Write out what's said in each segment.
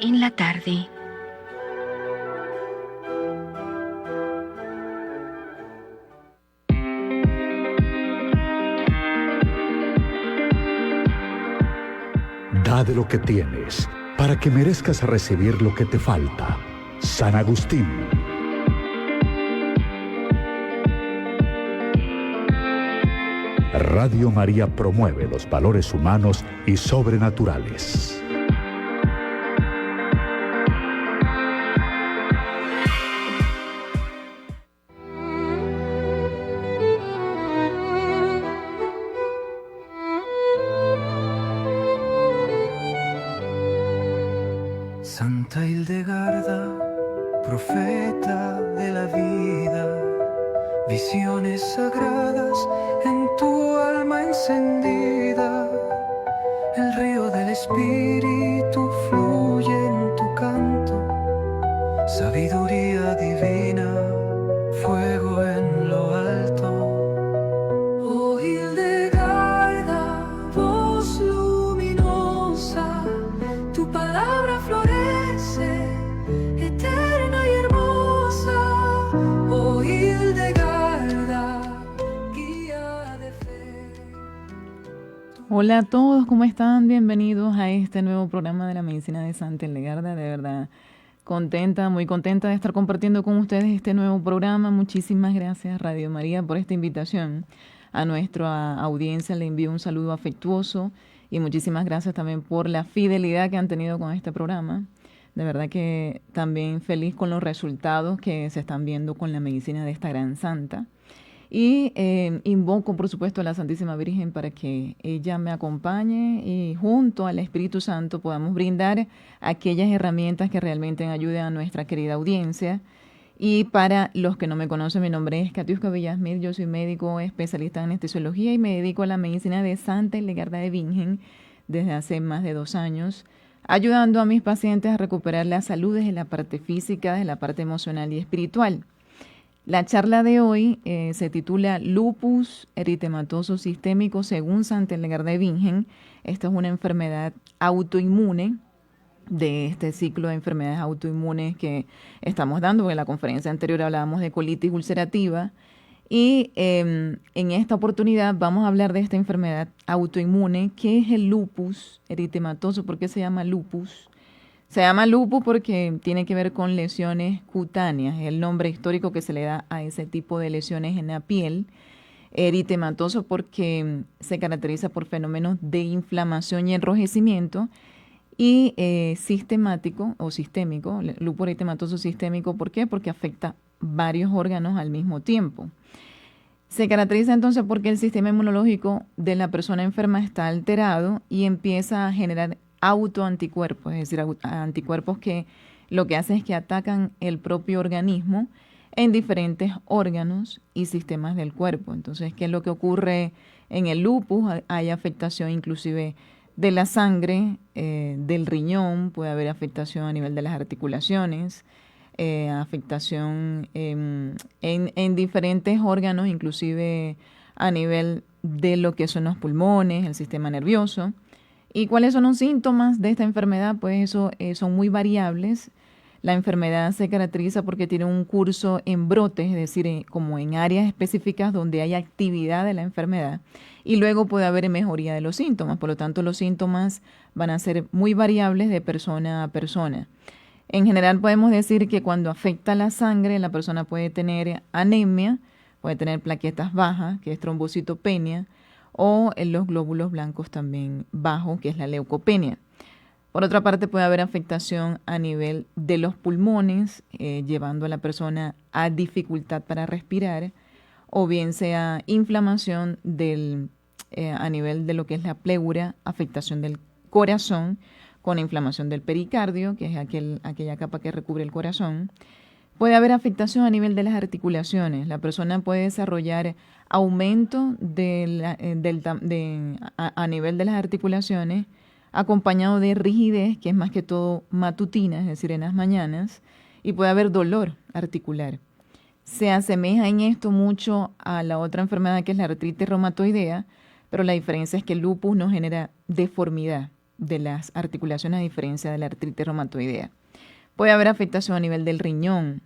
en la tarde. Da de lo que tienes, para que merezcas recibir lo que te falta. San Agustín. Radio María promueve los valores humanos y sobrenaturales. Santa Hildegarda, profeta de la vida, visiones sagradas en tu alma encendida, el río del Espíritu fluye en tu canto, sabiduría divina, fuego en lo alto. Oh Hildegarda, voz luminosa, tu palabra florece, eterna y hermosa. Oh Hildegarda, guía de fe. Hola a todos, ¿cómo están? Bienvenidos a este nuevo programa de la Medicina de Santa Hildegarda. De verdad, muy contenta de estar compartiendo con ustedes este nuevo programa. Muchísimas gracias, Radio María, por esta invitación. A nuestra audiencia le envío un saludo afectuoso y muchísimas gracias también por la fidelidad que han tenido con este programa. De verdad que también feliz con los resultados que se están viendo con la medicina de esta gran santa. Y invoco, por supuesto, a la Santísima Virgen para que ella me acompañe y junto al Espíritu Santo podamos brindar aquellas herramientas que realmente ayuden a nuestra querida audiencia. Y para los que no me conocen, mi nombre es Katiuska Villasmil, yo soy médico especialista en anestesiología y me dedico a la medicina de Santa Hildegarda de Bingen desde hace más de 2 años, ayudando a mis pacientes a recuperar la salud desde la parte física, desde la parte emocional y espiritual. La charla de hoy se titula Lupus eritematoso sistémico según Santa Hildegarda de Bingen. Esta es una enfermedad autoinmune de este ciclo de enfermedades autoinmunes que estamos dando, porque en la conferencia anterior hablábamos de colitis ulcerativa y en esta oportunidad vamos a hablar de esta enfermedad autoinmune, que es el lupus eritematoso. ¿Por qué se llama lupus? Se llama lupus porque tiene que ver con lesiones cutáneas, es el nombre histórico que se le da a ese tipo de lesiones en la piel. Eritematoso porque se caracteriza por fenómenos de inflamación y enrojecimiento. Y sistemático o sistémico, lupus eritematoso sistémico, ¿por qué? Porque afecta varios órganos al mismo tiempo. Se caracteriza entonces porque el sistema inmunológico de la persona enferma está alterado y empieza a generar autoanticuerpos, es decir, anticuerpos que lo que hacen es que atacan el propio organismo en diferentes órganos y sistemas del cuerpo. Entonces, ¿qué es lo que ocurre en el lupus? Hay afectación inclusive de la sangre, del riñón, puede haber afectación a nivel de las articulaciones, afectación en diferentes órganos, inclusive a nivel de lo que son los pulmones, el sistema nervioso. ¿Y cuáles son los síntomas de esta enfermedad? Pues eso son muy variables. La enfermedad se caracteriza porque tiene un curso en brotes, es decir, como en áreas específicas donde hay actividad de la enfermedad, y luego puede haber mejoría de los síntomas. Por lo tanto, los síntomas van a ser muy variables de persona a persona. En general podemos decir que cuando afecta la sangre, la persona puede tener anemia, puede tener plaquetas bajas, que es trombocitopenia, o en los glóbulos blancos también bajos, que es la leucopenia. Por otra parte, puede haber afectación a nivel de los pulmones, llevando a la persona a dificultad para respirar, o bien sea inflamación a nivel de lo que es la pleura, afectación del corazón, con inflamación del pericardio, que es aquella capa que recubre el corazón. Puede haber afectación a nivel de las articulaciones. La persona puede desarrollar aumento a nivel de las articulaciones, acompañado de rigidez, que es más que todo matutina, es decir, en las mañanas, y puede haber dolor articular. Se asemeja en esto mucho a la otra enfermedad que es la artritis reumatoidea, pero la diferencia es que el lupus no genera deformidad, de las articulaciones a diferencia de la artritis reumatoidea. Puede haber afectación a nivel del riñón,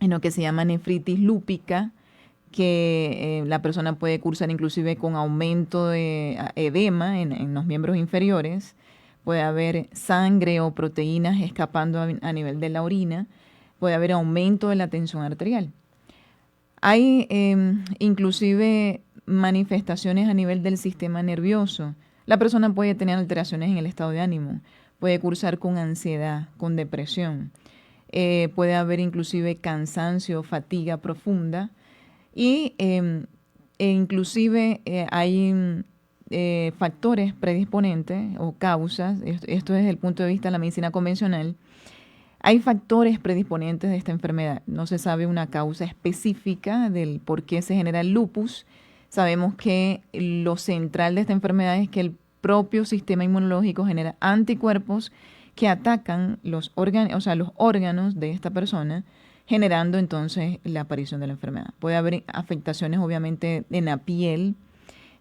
en lo que se llama nefritis lúpica, que la persona puede cursar inclusive con aumento de edema en los miembros inferiores. Puede haber sangre o proteínas escapando a nivel de la orina. Puede haber aumento de la tensión arterial. Hay inclusive manifestaciones a nivel del sistema nervioso. La persona puede tener alteraciones en el estado de ánimo, puede cursar con ansiedad, con depresión. Puede haber inclusive cansancio, fatiga profunda y inclusive hay factores predisponentes o causas, esto desde el punto de vista de la medicina convencional. Hay factores predisponentes de esta enfermedad. No se sabe una causa específica del por qué se genera el lupus. Sabemos que lo central de esta enfermedad es que el propio sistema inmunológico genera anticuerpos que atacan los órganos de esta persona, generando entonces la aparición de la enfermedad. Puede haber afectaciones obviamente en la piel,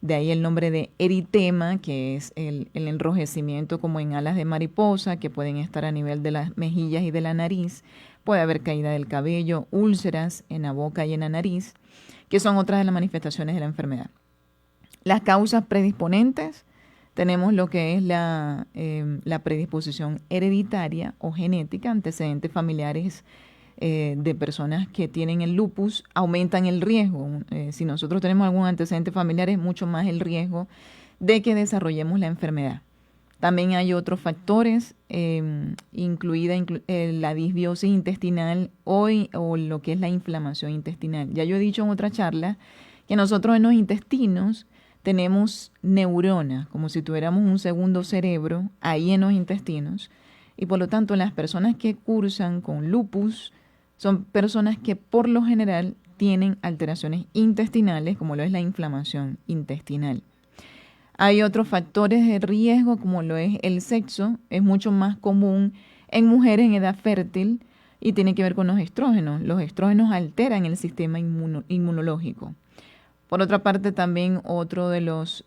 de ahí el nombre de eritema, que es el enrojecimiento como en alas de mariposa, que pueden estar a nivel de las mejillas y de la nariz. Puede haber caída del cabello, úlceras en la boca y en la nariz, que son otras de las manifestaciones de la enfermedad. Las causas predisponentes, tenemos lo que es la predisposición hereditaria o genética, antecedentes familiares de personas que tienen el lupus aumentan el riesgo. Si nosotros tenemos algún antecedente familiar, es mucho más el riesgo de que desarrollemos la enfermedad. También hay otros factores, incluida la disbiosis intestinal o lo que es la inflamación intestinal. Ya yo he dicho en otra charla que nosotros en los intestinos tenemos neuronas, como si tuviéramos un segundo cerebro ahí en los intestinos, y por lo tanto las personas que cursan con lupus son personas que por lo general tienen alteraciones intestinales, como lo es la inflamación intestinal. Hay otros factores de riesgo, como lo es el sexo, es mucho más común en mujeres en edad fértil y tiene que ver con los estrógenos. Los estrógenos alteran el sistema inmunológico. Por otra parte, también otro de los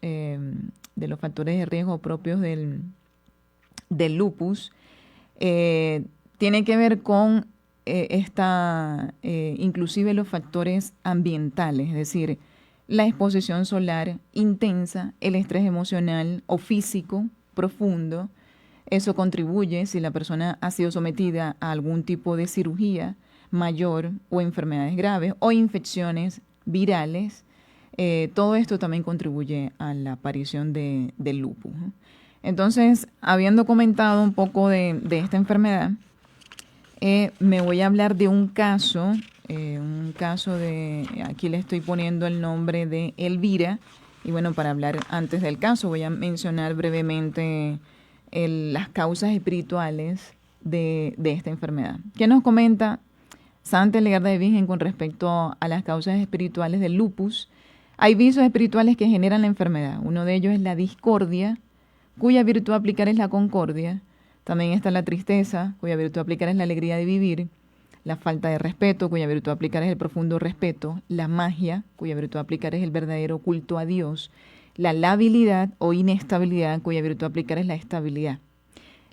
factores de riesgo propios del lupus tiene que ver con inclusive los factores ambientales, es decir, la exposición solar intensa, el estrés emocional o físico profundo. Eso contribuye si la persona ha sido sometida a algún tipo de cirugía mayor o enfermedades graves o infecciones virales. Todo esto también contribuye a la aparición del lupus. Entonces, habiendo comentado un poco de esta enfermedad, me voy a hablar de un caso aquí le estoy poniendo el nombre de Elvira, y bueno, para hablar antes del caso voy a mencionar brevemente las causas espirituales de esta enfermedad. ¿Qué nos comenta Santa Hildegarda de Bingen con respecto a las causas espirituales del lupus? Hay vicios espirituales que generan la enfermedad. Uno de ellos es la discordia, cuya virtud aplicar es la concordia. También está la tristeza, cuya virtud aplicar es la alegría de vivir. La falta de respeto, cuya virtud aplicar es el profundo respeto. La magia, cuya virtud aplicar es el verdadero culto a Dios. La labilidad o inestabilidad, cuya virtud aplicar es la estabilidad.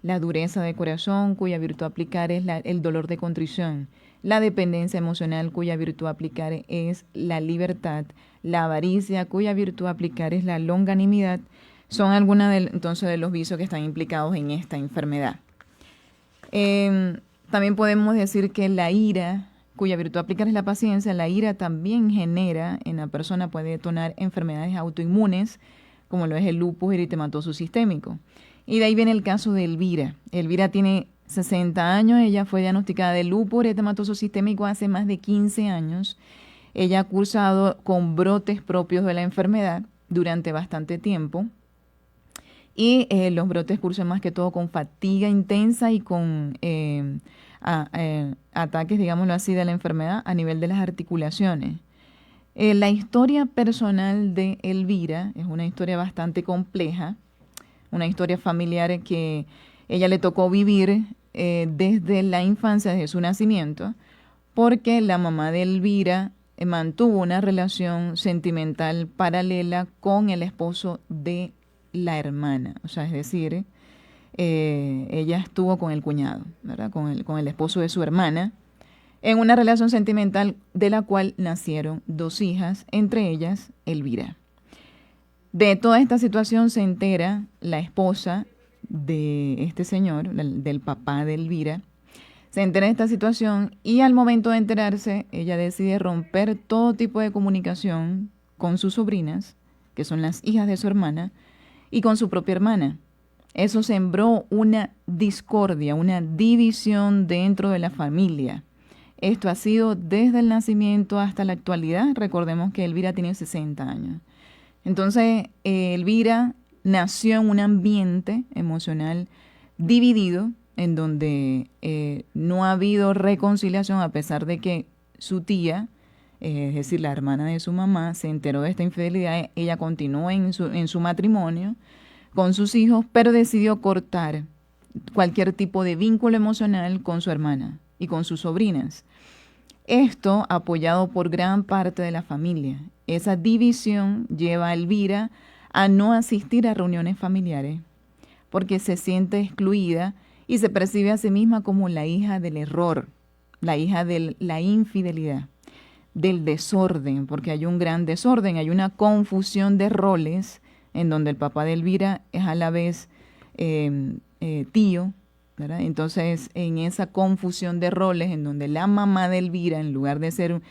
La dureza de corazón, cuya virtud aplicar es el dolor de contrición. La dependencia emocional, cuya virtud aplicar es la libertad. La avaricia, cuya virtud aplicar es la longanimidad. Son algunas entonces de los vicios que están implicados en esta enfermedad. También podemos decir que la ira, cuya virtud aplicar es la paciencia, la ira también genera en la persona, puede detonar enfermedades autoinmunes, como lo es el lupus eritematoso sistémico. Y de ahí viene el caso de Elvira. Elvira tiene 60 años, ella fue diagnosticada de lupus eritematoso sistémico hace más de 15 años. Ella ha cursado con brotes propios de la enfermedad durante bastante tiempo. Y los brotes cursan más que todo con fatiga intensa y con ataques, digámoslo así, de la enfermedad a nivel de las articulaciones. La historia personal de Elvira es una historia bastante compleja, una historia familiar que ella le tocó vivir desde la infancia, desde su nacimiento, porque la mamá de Elvira mantuvo una relación sentimental paralela con el esposo de la hermana, o sea, es decir, ella estuvo con el cuñado, ¿verdad? Con el esposo de su hermana, en una relación sentimental de la cual nacieron 2 hijas, entre ellas Elvira. De toda esta situación se entera la esposa de este señor, del papá de Elvira. Se entera de esta situación y al momento de enterarse, ella decide romper todo tipo de comunicación con sus sobrinas, que son las hijas de su hermana, y con su propia hermana. Eso sembró una discordia, una división dentro de la familia. Esto ha sido desde el nacimiento hasta la actualidad. Recordemos que Elvira tiene 60 años. Entonces, Elvira nació en un ambiente emocional dividido, en donde no ha habido reconciliación, a pesar de que su tía, es decir, la hermana de su mamá, se enteró de esta infidelidad. Ella continuó en su matrimonio con sus hijos, pero decidió cortar cualquier tipo de vínculo emocional con su hermana y con sus sobrinas. Esto apoyado por gran parte de la familia. Esa división lleva a Elvira a no asistir a reuniones familiares porque se siente excluida y se percibe a sí misma como la hija del error, la hija de la infidelidad, del desorden, porque hay un gran desorden, hay una confusión de roles en donde el papá de Elvira es a la vez tío, ¿verdad? Entonces, en esa confusión de roles, en donde la mamá de Elvira, en lugar de ser,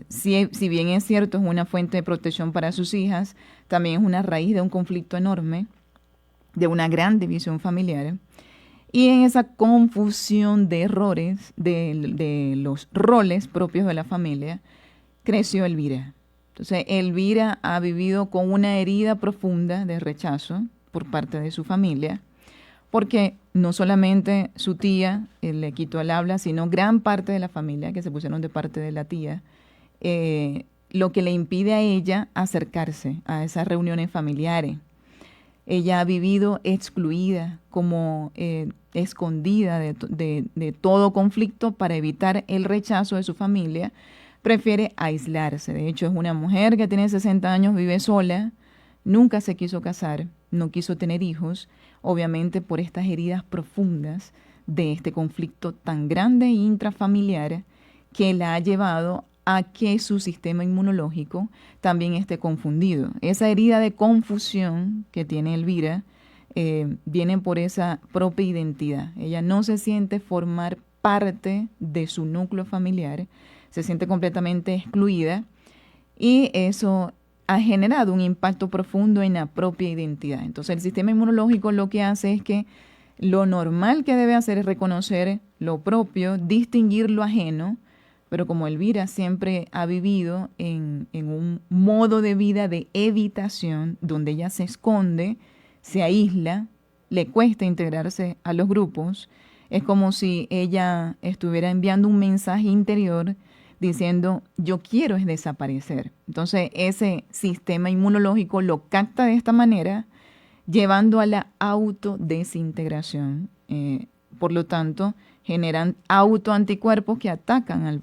si bien es cierto, es una fuente de protección para sus hijas, también es una raíz de un conflicto enorme, de una gran división familiar. Y en esa confusión de errores, de los roles propios de la familia, creció Elvira. Entonces, Elvira ha vivido con una herida profunda de rechazo por parte de su familia, porque no solamente su tía le quitó el habla, sino gran parte de la familia, que se pusieron de parte de la tía, lo que le impide a ella acercarse a esas reuniones familiares. Ella ha vivido excluida, como escondida de todo conflicto para evitar el rechazo de su familia. Prefiere aislarse. De hecho, es una mujer que tiene 60 años, vive sola, nunca se quiso casar, no quiso tener hijos, obviamente por estas heridas profundas de este conflicto tan grande e intrafamiliar que la ha llevado a que su sistema inmunológico también esté confundido. Esa herida de confusión que tiene Elvira viene por esa propia identidad. Ella no se siente formar parte de su núcleo familiar, se siente completamente excluida y eso ha generado un impacto profundo en la propia identidad. Entonces el sistema inmunológico lo que hace es que lo normal que debe hacer es reconocer lo propio, distinguir lo ajeno, pero como Elvira siempre ha vivido en un modo de vida de evitación, donde ella se esconde, se aísla, le cuesta integrarse a los grupos, es como si ella estuviera enviando un mensaje interior diciendo, yo quiero es desaparecer. Entonces ese sistema inmunológico lo capta de esta manera, llevando a la autodesintegración. Por lo tanto, generan autoanticuerpos que atacan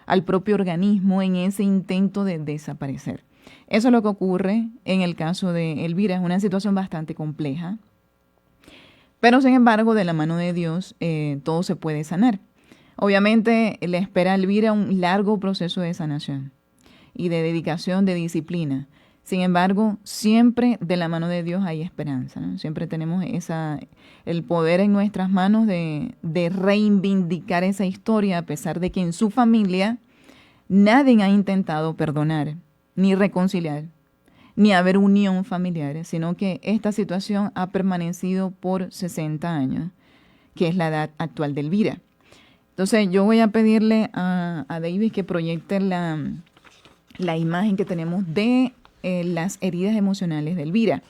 al propio organismo en ese intento de desaparecer. Eso es lo que ocurre en el caso de Elvira. Es una situación bastante compleja, pero sin embargo, de la mano de Dios, todo se puede sanar. Obviamente, le espera a Elvira un largo proceso de sanación y de dedicación, de disciplina. Sin embargo, siempre de la mano de Dios hay esperanza, ¿no? Siempre tenemos el poder en nuestras manos de reivindicar esa historia, a pesar de que en su familia nadie ha intentado perdonar, ni reconciliar, ni haber unión familiar, sino que esta situación ha permanecido por 60 años, que es la edad actual de Elvira. Entonces yo voy a pedirle a David que proyecte la imagen que tenemos de las heridas emocionales de Elvira,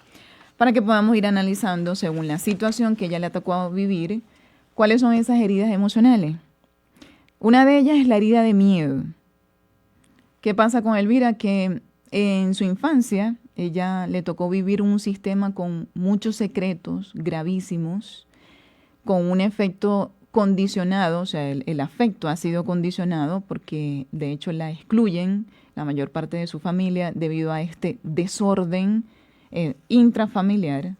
para que podamos ir analizando según la situación que ella le ha tocado vivir, cuáles son esas heridas emocionales. Una de ellas es la herida de miedo. ¿Qué pasa con Elvira? Que en su infancia ella le tocó vivir un sistema con muchos secretos gravísimos, con un efecto condicionado, o sea, el afecto ha sido condicionado porque de hecho la excluyen la mayor parte de su familia debido a este desorden intrafamiliar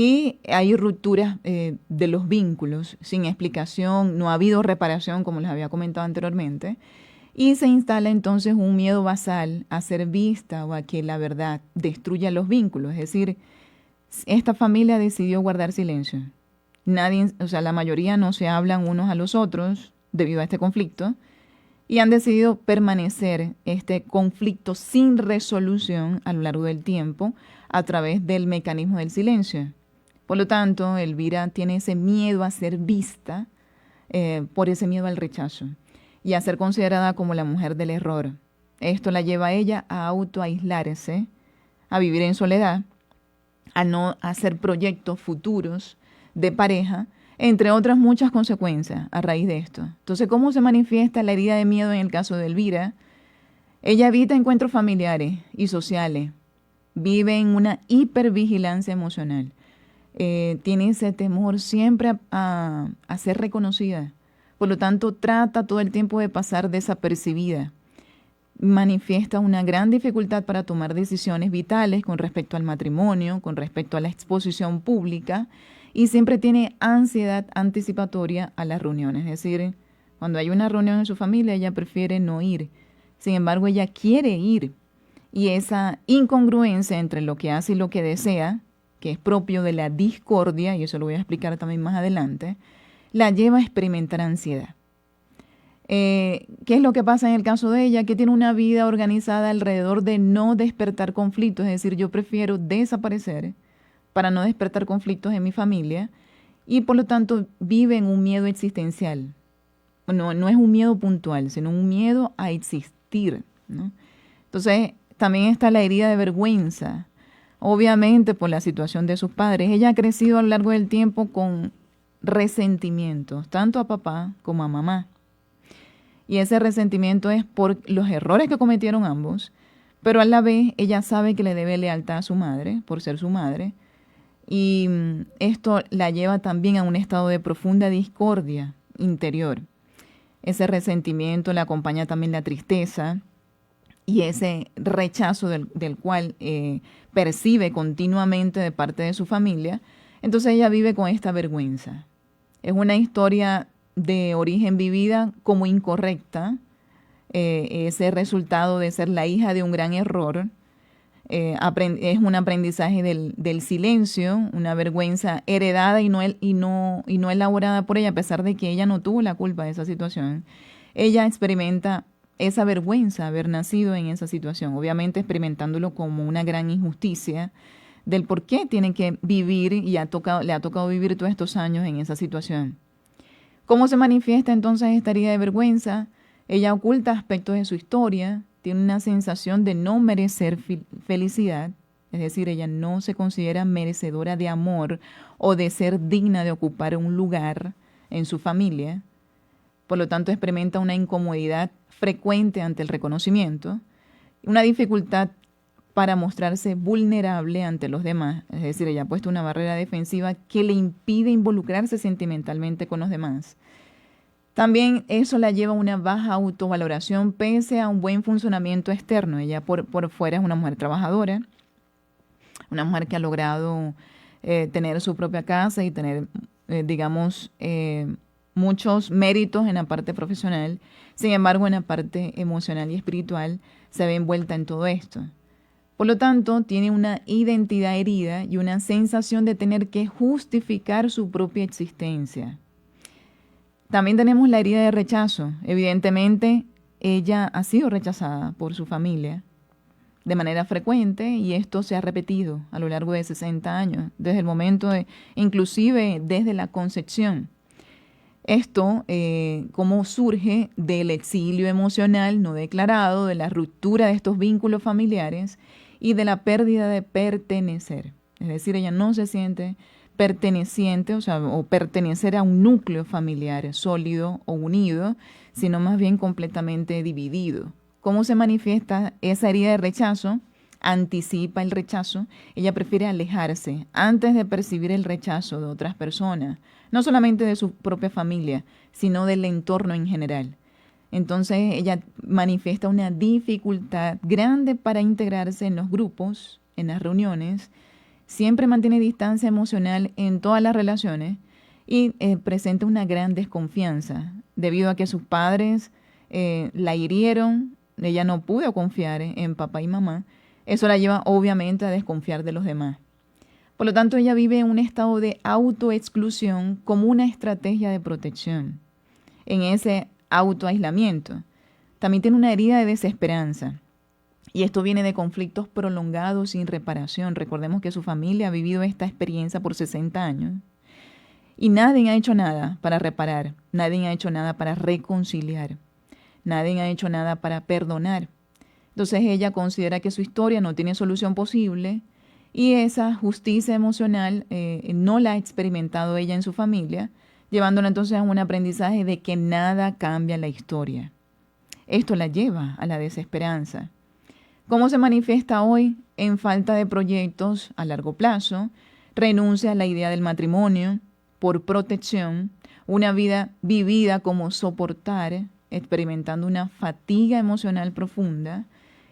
Y hay rupturas de los vínculos sin explicación, no ha habido reparación, como les había comentado anteriormente, y se instala entonces un miedo basal a ser vista o a que la verdad destruya los vínculos. Es decir, esta familia decidió guardar silencio. Nadie, o sea, la mayoría no se hablan unos a los otros debido a este conflicto y han decidido permanecer este conflicto sin resolución a lo largo del tiempo a través del mecanismo del silencio. Por lo tanto, Elvira tiene ese miedo a ser vista por ese miedo al rechazo y a ser considerada como la mujer del error. Esto la lleva a ella a autoaislarse, a vivir en soledad, a no hacer proyectos futuros de pareja, entre otras muchas consecuencias a raíz de esto. Entonces, ¿cómo se manifiesta la herida de miedo en el caso de Elvira? Ella evita encuentros familiares y sociales, vive en una hipervigilancia emocional, tiene ese temor siempre a ser reconocida, por lo tanto trata todo el tiempo de pasar desapercibida. Manifiesta una gran dificultad para tomar decisiones vitales con respecto al matrimonio, con respecto a la exposición pública, y siempre tiene ansiedad anticipatoria a las reuniones. Es decir, cuando hay una reunión en su familia, ella prefiere no ir. Sin embargo, ella quiere ir. Y esa incongruencia entre lo que hace y lo que desea, que es propio de la discordia, y eso lo voy a explicar también más adelante, la lleva a experimentar ansiedad. ¿Qué es lo que pasa en el caso de ella? Que tiene una vida organizada alrededor de no despertar conflictos, es decir, yo prefiero desaparecer para no despertar conflictos en mi familia y por lo tanto vive en un miedo existencial. No es un miedo puntual, sino un miedo a existir, ¿no? Entonces, también está la herida de vergüenza, obviamente por la situación de sus padres. Ella ha crecido a lo largo del tiempo con resentimientos, tanto a papá como a mamá. Y ese resentimiento es por los errores que cometieron ambos, pero a la vez ella sabe que le debe lealtad a su madre, por ser su madre, y esto la lleva también a un estado de profunda discordia interior. Ese resentimiento le acompaña también la tristeza y ese rechazo del cual percibe continuamente de parte de su familia. Entonces ella vive con esta vergüenza. Es una historia de origen vivida como incorrecta, ese resultado de ser la hija de un gran error, es un aprendizaje del silencio, una vergüenza heredada y no elaborada por ella, a pesar de que ella no tuvo la culpa de esa situación. Ella experimenta esa vergüenza, haber nacido en esa situación, obviamente experimentándolo como una gran injusticia del por qué tiene que vivir y le ha tocado vivir todos estos años en esa situación. ¿Cómo se manifiesta entonces esta herida de vergüenza? Ella oculta aspectos de su historia, tiene una sensación de no merecer felicidad, es decir, ella no se considera merecedora de amor o de ser digna de ocupar un lugar en su familia. Por lo tanto, experimenta una incomodidad frecuente ante el reconocimiento, una dificultad para mostrarse vulnerable ante los demás, es decir, ella ha puesto una barrera defensiva que le impide involucrarse sentimentalmente con los demás. También eso la lleva a una baja autovaloración pese a un buen funcionamiento externo. Ella por fuera es una mujer trabajadora, una mujer que ha logrado tener su propia casa y tener, muchos méritos en la parte profesional. Sin embargo, en la parte emocional y espiritual se ve envuelta en todo esto. Por lo tanto, tiene una identidad herida y una sensación de tener que justificar su propia existencia. También tenemos la herida de rechazo. Evidentemente, ella ha sido rechazada por su familia de manera frecuente y esto se ha repetido a lo largo de 60 años, desde el momento inclusive desde la concepción. Esto, cómo surge del exilio emocional no declarado, de la ruptura de estos vínculos familiares y de la pérdida de pertenecer. Es decir, ella no se siente perteneciente, o pertenecer a un núcleo familiar sólido o unido, sino más bien completamente dividido. ¿Cómo se manifiesta esa herida de rechazo? Anticipa el rechazo. Ella prefiere alejarse antes de percibir el rechazo de otras personas, no solamente de su propia familia, sino del entorno en general. Entonces ella manifiesta una dificultad grande para integrarse en los grupos, en las reuniones, siempre mantiene distancia emocional en todas las relaciones y presenta una gran desconfianza debido a que sus padres la hirieron, ella no pudo confiar en papá y mamá. Eso la lleva obviamente a desconfiar de los demás. Por lo tanto, ella vive en un estado de autoexclusión como una estrategia de protección, en ese autoaislamiento. También tiene una herida de desesperanza. Y esto viene de conflictos prolongados sin reparación. Recordemos que su familia ha vivido esta experiencia por 60 años. Y nadie ha hecho nada para reparar. Nadie ha hecho nada para reconciliar. Nadie ha hecho nada para perdonar. Entonces ella considera que su historia no tiene solución posible y esa justicia emocional no la ha experimentado ella en su familia, llevándola entonces a un aprendizaje de que nada cambia la historia. Esto la lleva a la desesperanza. ¿Cómo se manifiesta hoy? En falta de proyectos a largo plazo, renuncia a la idea del matrimonio por protección, una vida vivida como soportar, experimentando una fatiga emocional profunda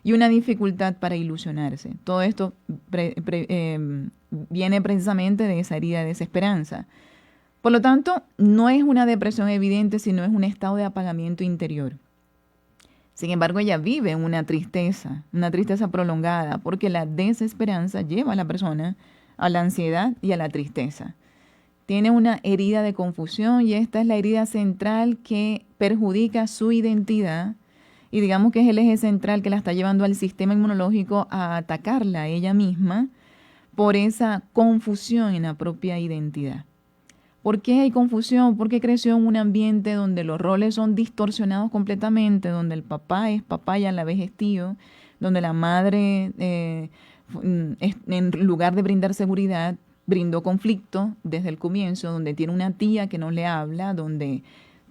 y una dificultad para ilusionarse. Todo esto viene precisamente de esa herida de desesperanza. Por lo tanto, no es una depresión evidente, sino es un estado de apagamiento interior. Sin embargo, ella vive una tristeza prolongada, porque la desesperanza lleva a la persona a la ansiedad y a la tristeza. Tiene una herida de confusión y esta es la herida central que perjudica su identidad y digamos que es el eje central que la está llevando al sistema inmunológico a atacarla a ella misma por esa confusión en la propia identidad. ¿Por qué hay confusión? Porque creció en un ambiente donde los roles son distorsionados completamente, donde el papá es papá y a la vez es tío, donde la madre, en lugar de brindar seguridad, brindó conflicto desde el comienzo, donde tiene una tía que no le habla, donde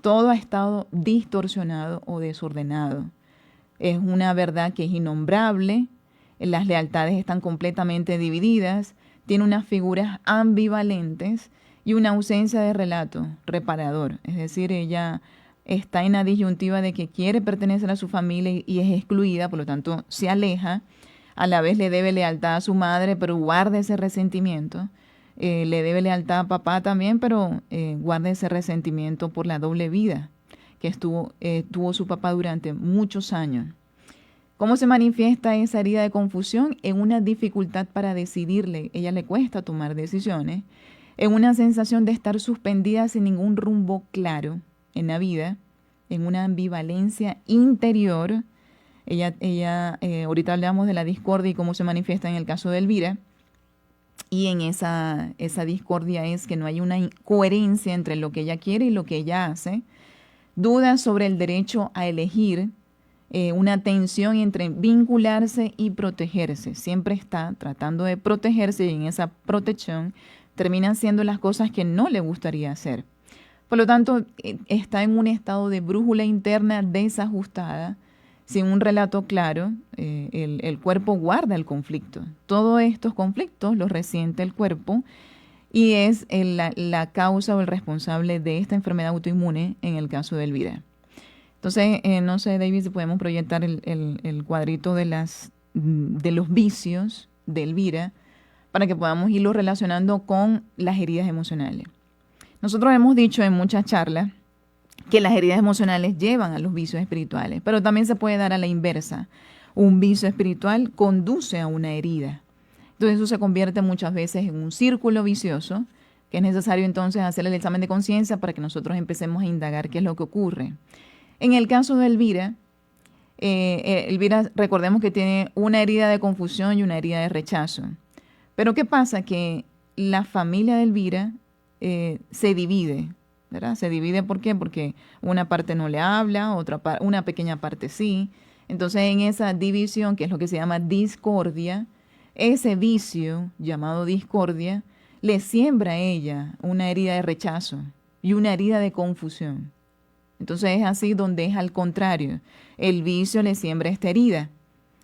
todo ha estado distorsionado o desordenado. Es una verdad que es innombrable, las lealtades están completamente divididas, tiene unas figuras ambivalentes y una ausencia de relato reparador. Es decir, ella está en la disyuntiva de que quiere pertenecer a su familia y es excluida, por lo tanto se aleja, a la vez le debe lealtad a su madre, pero guarda ese resentimiento. Le debe lealtad a papá también, pero guarda ese resentimiento por la doble vida que tuvo su papá durante muchos años. ¿Cómo se manifiesta esa herida de confusión? En una dificultad para decidirle. Ella le cuesta tomar decisiones, en una sensación de estar suspendida sin ningún rumbo claro en la vida, en una ambivalencia interior. Ahorita hablamos de la discordia y cómo se manifiesta en el caso de Elvira. Y en esa discordia es que no hay una coherencia entre lo que ella quiere y lo que ella hace. Dudas sobre el derecho a elegir, una tensión entre vincularse y protegerse. Siempre está tratando de protegerse y en esa protección termina haciendo las cosas que no le gustaría hacer. Por lo tanto, está en un estado de brújula interna desajustada, sin un relato claro. El cuerpo guarda el conflicto. Todos estos conflictos los resiente el cuerpo y es la causa o el responsable de esta enfermedad autoinmune en el caso de Elvira. Entonces, no sé, David, si podemos proyectar el cuadrito de los vicios de Elvira para que podamos irlo relacionando con las heridas emocionales. Nosotros hemos dicho en muchas charlas que las heridas emocionales llevan a los vicios espirituales, pero también se puede dar a la inversa. Un vicio espiritual conduce a una herida. Entonces eso se convierte muchas veces en un círculo vicioso, que es necesario entonces hacer el examen de conciencia para que nosotros empecemos a indagar qué es lo que ocurre. En el caso de Elvira, Elvira recordemos que tiene una herida de confusión y una herida de rechazo. Pero ¿qué pasa? Que la familia de Elvira se divide, ¿verdad? Se divide, ¿por qué? Porque una parte no le habla, una pequeña parte sí. Entonces, en esa división, que es lo que se llama discordia, ese vicio llamado discordia le siembra a ella una herida de rechazo y una herida de confusión. Entonces, es así donde es al contrario. El vicio le siembra esta herida.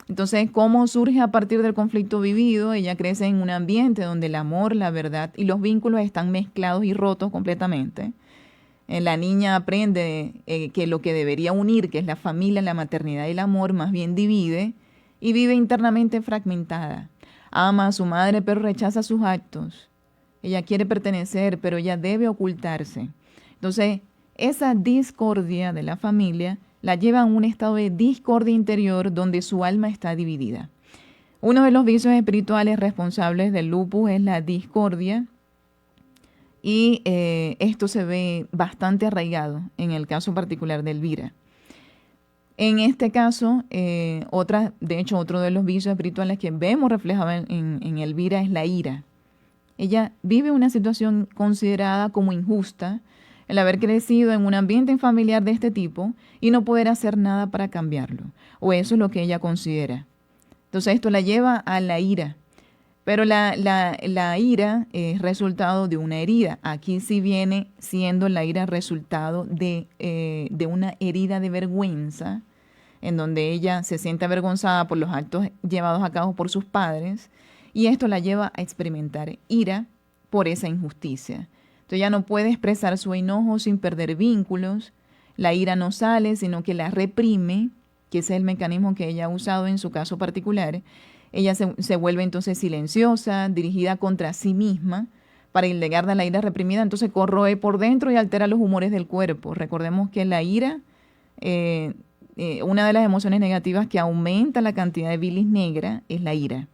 Entonces, ¿cómo surge a partir del conflicto vivido? Ella crece en un ambiente donde el amor, la verdad y los vínculos están mezclados y rotos completamente. La niña aprende que lo que debería unir, que es la familia, la maternidad y el amor, más bien divide y vive internamente fragmentada. ama a su madre, pero rechaza sus actos. Ella quiere pertenecer, pero ella debe ocultarse. Entonces, esa discordia de la familia la lleva a un estado de discordia interior donde su alma está dividida. Uno de los vicios espirituales responsables del lupus es la discordia, y esto se ve bastante arraigado en el caso particular de Elvira. En este caso, otro de los vicios espirituales que vemos reflejado en Elvira es la ira. Ella vive una situación considerada como injusta, el haber crecido en un ambiente familiar de este tipo y no poder hacer nada para cambiarlo, o eso es lo que ella considera. Entonces esto la lleva a la ira. Pero la ira es resultado de una herida. Aquí sí viene siendo la ira resultado de una herida de vergüenza, en donde ella se siente avergonzada por los actos llevados a cabo por sus padres, y esto la lleva a experimentar ira por esa injusticia. Entonces ella no puede expresar su enojo sin perder vínculos. La ira no sale, sino que la reprime, que ese es el mecanismo que ella ha usado en su caso particular. Ella se vuelve entonces silenciosa, dirigida contra sí misma, para inlegar de la ira reprimida, entonces corroe por dentro y altera los humores del cuerpo. Recordemos que la ira, una de las emociones negativas que aumenta la cantidad de bilis negra es la ira,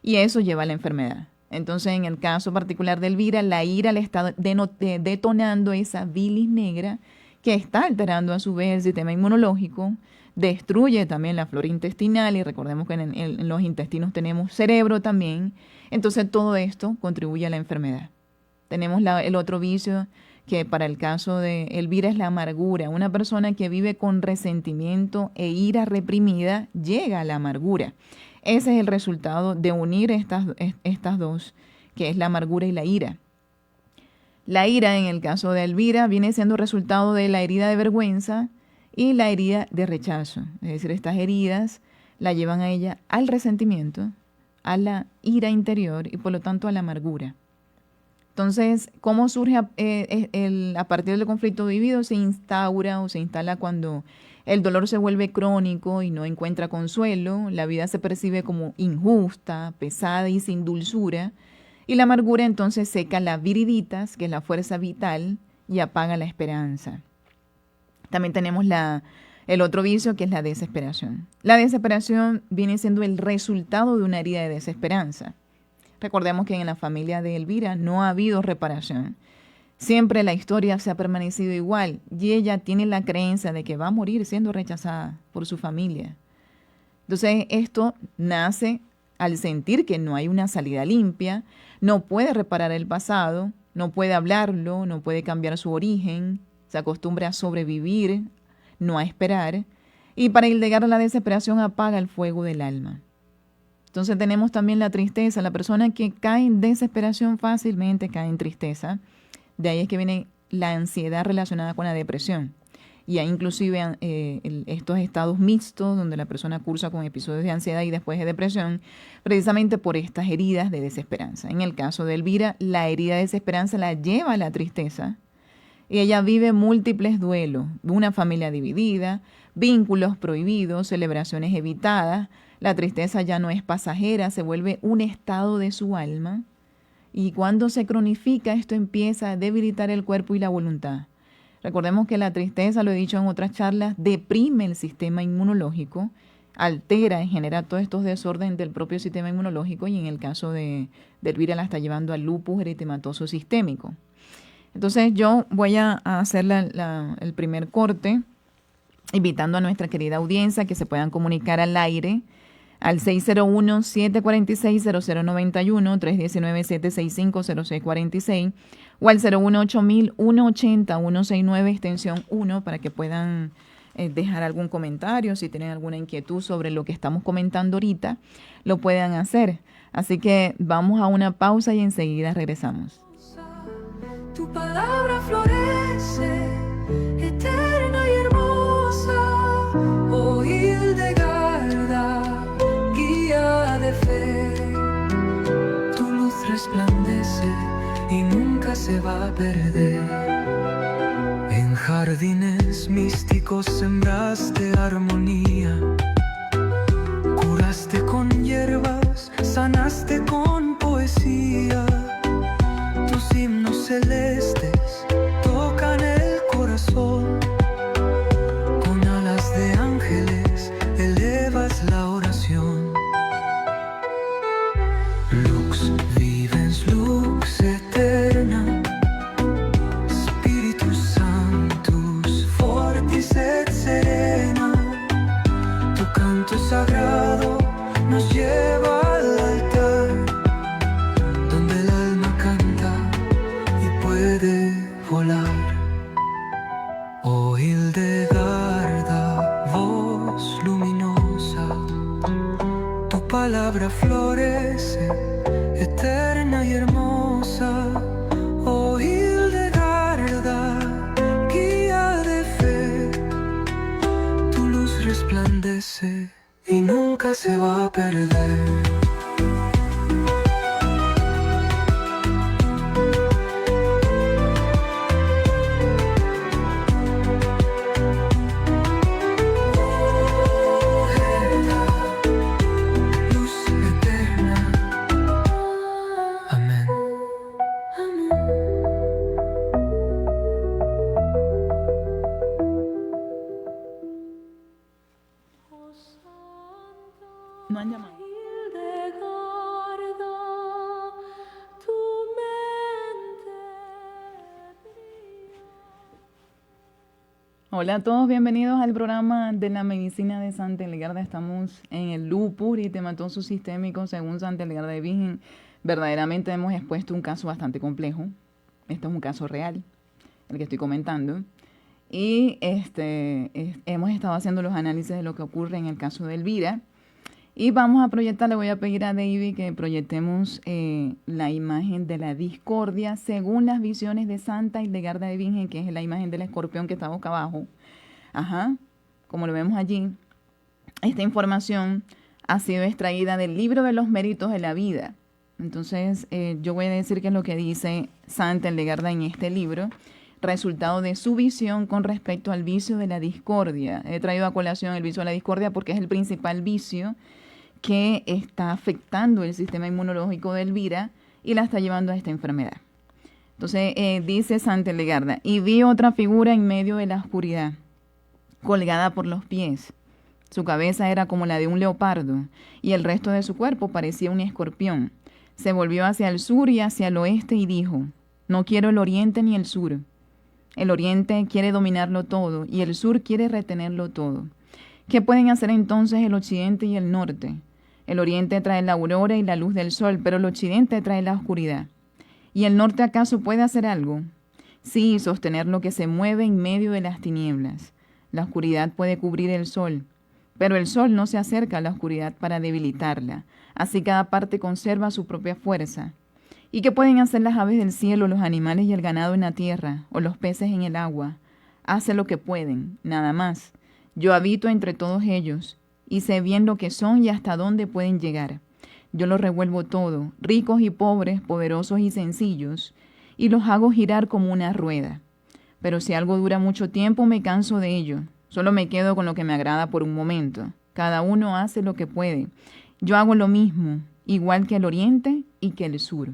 y eso lleva a la enfermedad. Entonces, en el caso particular de Elvira, la ira le está detonando esa bilis negra que está alterando a su vez el sistema inmunológico, destruye también la flora intestinal, y recordemos que en los intestinos tenemos cerebro también. Entonces todo esto contribuye a la enfermedad. Tenemos el otro vicio que para el caso de Elvira es la amargura. Una persona que vive con resentimiento e ira reprimida llega a la amargura. Ese es el resultado de unir estas dos, que es la amargura y la ira. La ira en el caso de Elvira viene siendo resultado de la herida de vergüenza y la herida de rechazo. Es decir, estas heridas la llevan a ella al resentimiento, a la ira interior y por lo tanto a la amargura. Entonces, ¿cómo surge a partir del conflicto vivido? Se instaura o se instala cuando el dolor se vuelve crónico y no encuentra consuelo, la vida se percibe como injusta, pesada y sin dulzura, y la amargura entonces seca las viriditas, que es la fuerza vital, y apaga la esperanza. También tenemos el otro vicio, que es la desesperación. La desesperación viene siendo el resultado de una herida de desesperanza. Recordemos que en la familia de Elvira no ha habido reparación. Siempre la historia se ha permanecido igual y ella tiene la creencia de que va a morir siendo rechazada por su familia. Entonces esto nace al sentir que no hay una salida limpia, no puede reparar el pasado, no puede hablarlo, no puede cambiar su origen, se acostumbra a sobrevivir, no a esperar, y para llegar a la desesperación apaga el fuego del alma. Entonces tenemos también la tristeza. La persona que cae en desesperación fácilmente cae en tristeza. De ahí es que viene la ansiedad relacionada con la depresión. Y hay inclusive estos estados mixtos donde la persona cursa con episodios de ansiedad y después de depresión, precisamente por estas heridas de desesperanza. En el caso de Elvira, la herida de desesperanza la lleva a la tristeza. Y ella vive múltiples duelos, una familia dividida, vínculos prohibidos, celebraciones evitadas. La tristeza ya no es pasajera, se vuelve un estado de su alma. Y cuando se cronifica, esto empieza a debilitar el cuerpo y la voluntad. Recordemos que la tristeza, lo he dicho en otras charlas, deprime el sistema inmunológico, altera y genera todos estos desórdenes del propio sistema inmunológico, y en el caso de Elvira la está llevando al lupus eritematoso sistémico. Entonces yo voy a hacer el primer corte, invitando a nuestra querida audiencia que se puedan comunicar al aire al 601-746-0091, 319-765-0646 o al 018-180-169, extensión 1, para que puedan dejar algún comentario. Si tienen alguna inquietud sobre lo que estamos comentando ahorita, lo puedan hacer. Así que vamos a una pausa y enseguida regresamos. Tu palabra florece, eterna y hermosa, oh Hildegarda, guía de fe. Tu luz resplandece y nunca se va a perder. En jardines místicos sembraste armonía, curaste con hierbas, sanaste celestes tocan el corazón. Con alas de ángeles elevas la oración. Lux vivens, lux eterna, Spiritus Sanctus, fortis et serena. Tu canto sagrado nos lleva al altar, donde el alma canta y puede volar. Oh Hildegarda, voz luminosa, tu palabra florece, eterna y hermosa. Oh Hildegarda, guía de fe, tu luz resplandece y nunca se va a perder. No han llamado. Hola a todos, bienvenidos al programa de la medicina de Santa Hildegarda. Estamos en el lupus eritematoso sistémico según Santa Hildegarda de Bingen. Verdaderamente hemos expuesto un caso bastante complejo. Este es un caso real, el que estoy comentando. Y hemos estado haciendo los análisis de lo que ocurre en el caso de Elvira. Y vamos a proyectar, le voy a pedir a David que proyectemos la imagen de la discordia según las visiones de Santa Hildegarda de Bingen, que es la imagen del escorpión que está boca abajo. Ajá, como lo vemos allí. Esta información ha sido extraída del libro de los méritos de la vida. Entonces, yo voy a decir qué es lo que dice Santa Hildegarda en este libro, resultado de su visión con respecto al vicio de la discordia. He traído a colación el vicio de la discordia porque es el principal vicio que está afectando el sistema inmunológico de Elvira y la está llevando a esta enfermedad. Entonces, dice Santa Hildegarda, y vi otra figura en medio de la oscuridad, colgada por los pies. Su cabeza era como la de un leopardo, y el resto de su cuerpo parecía un escorpión. Se volvió hacia el sur y hacia el oeste y dijo, no quiero el oriente ni el sur. El oriente quiere dominarlo todo, y el sur quiere retenerlo todo. ¿Qué pueden hacer entonces el occidente y el norte? El oriente trae la aurora y la luz del sol, pero el occidente trae la oscuridad. ¿Y el norte acaso puede hacer algo? Sí, sostener lo que se mueve en medio de las tinieblas. La oscuridad puede cubrir el sol, pero el sol no se acerca a la oscuridad para debilitarla. Así cada parte conserva su propia fuerza. ¿Y qué pueden hacer las aves del cielo, los animales y el ganado en la tierra, o los peces en el agua? Hacen lo que pueden, nada más. Yo habito entre todos ellos, y sé bien lo que son y hasta dónde pueden llegar. Yo los revuelvo todo, ricos y pobres, poderosos y sencillos, y los hago girar como una rueda. Pero si algo dura mucho tiempo, me canso de ello. Solo me quedo con lo que me agrada por un momento. Cada uno hace lo que puede. Yo hago lo mismo, igual que el oriente y que el sur.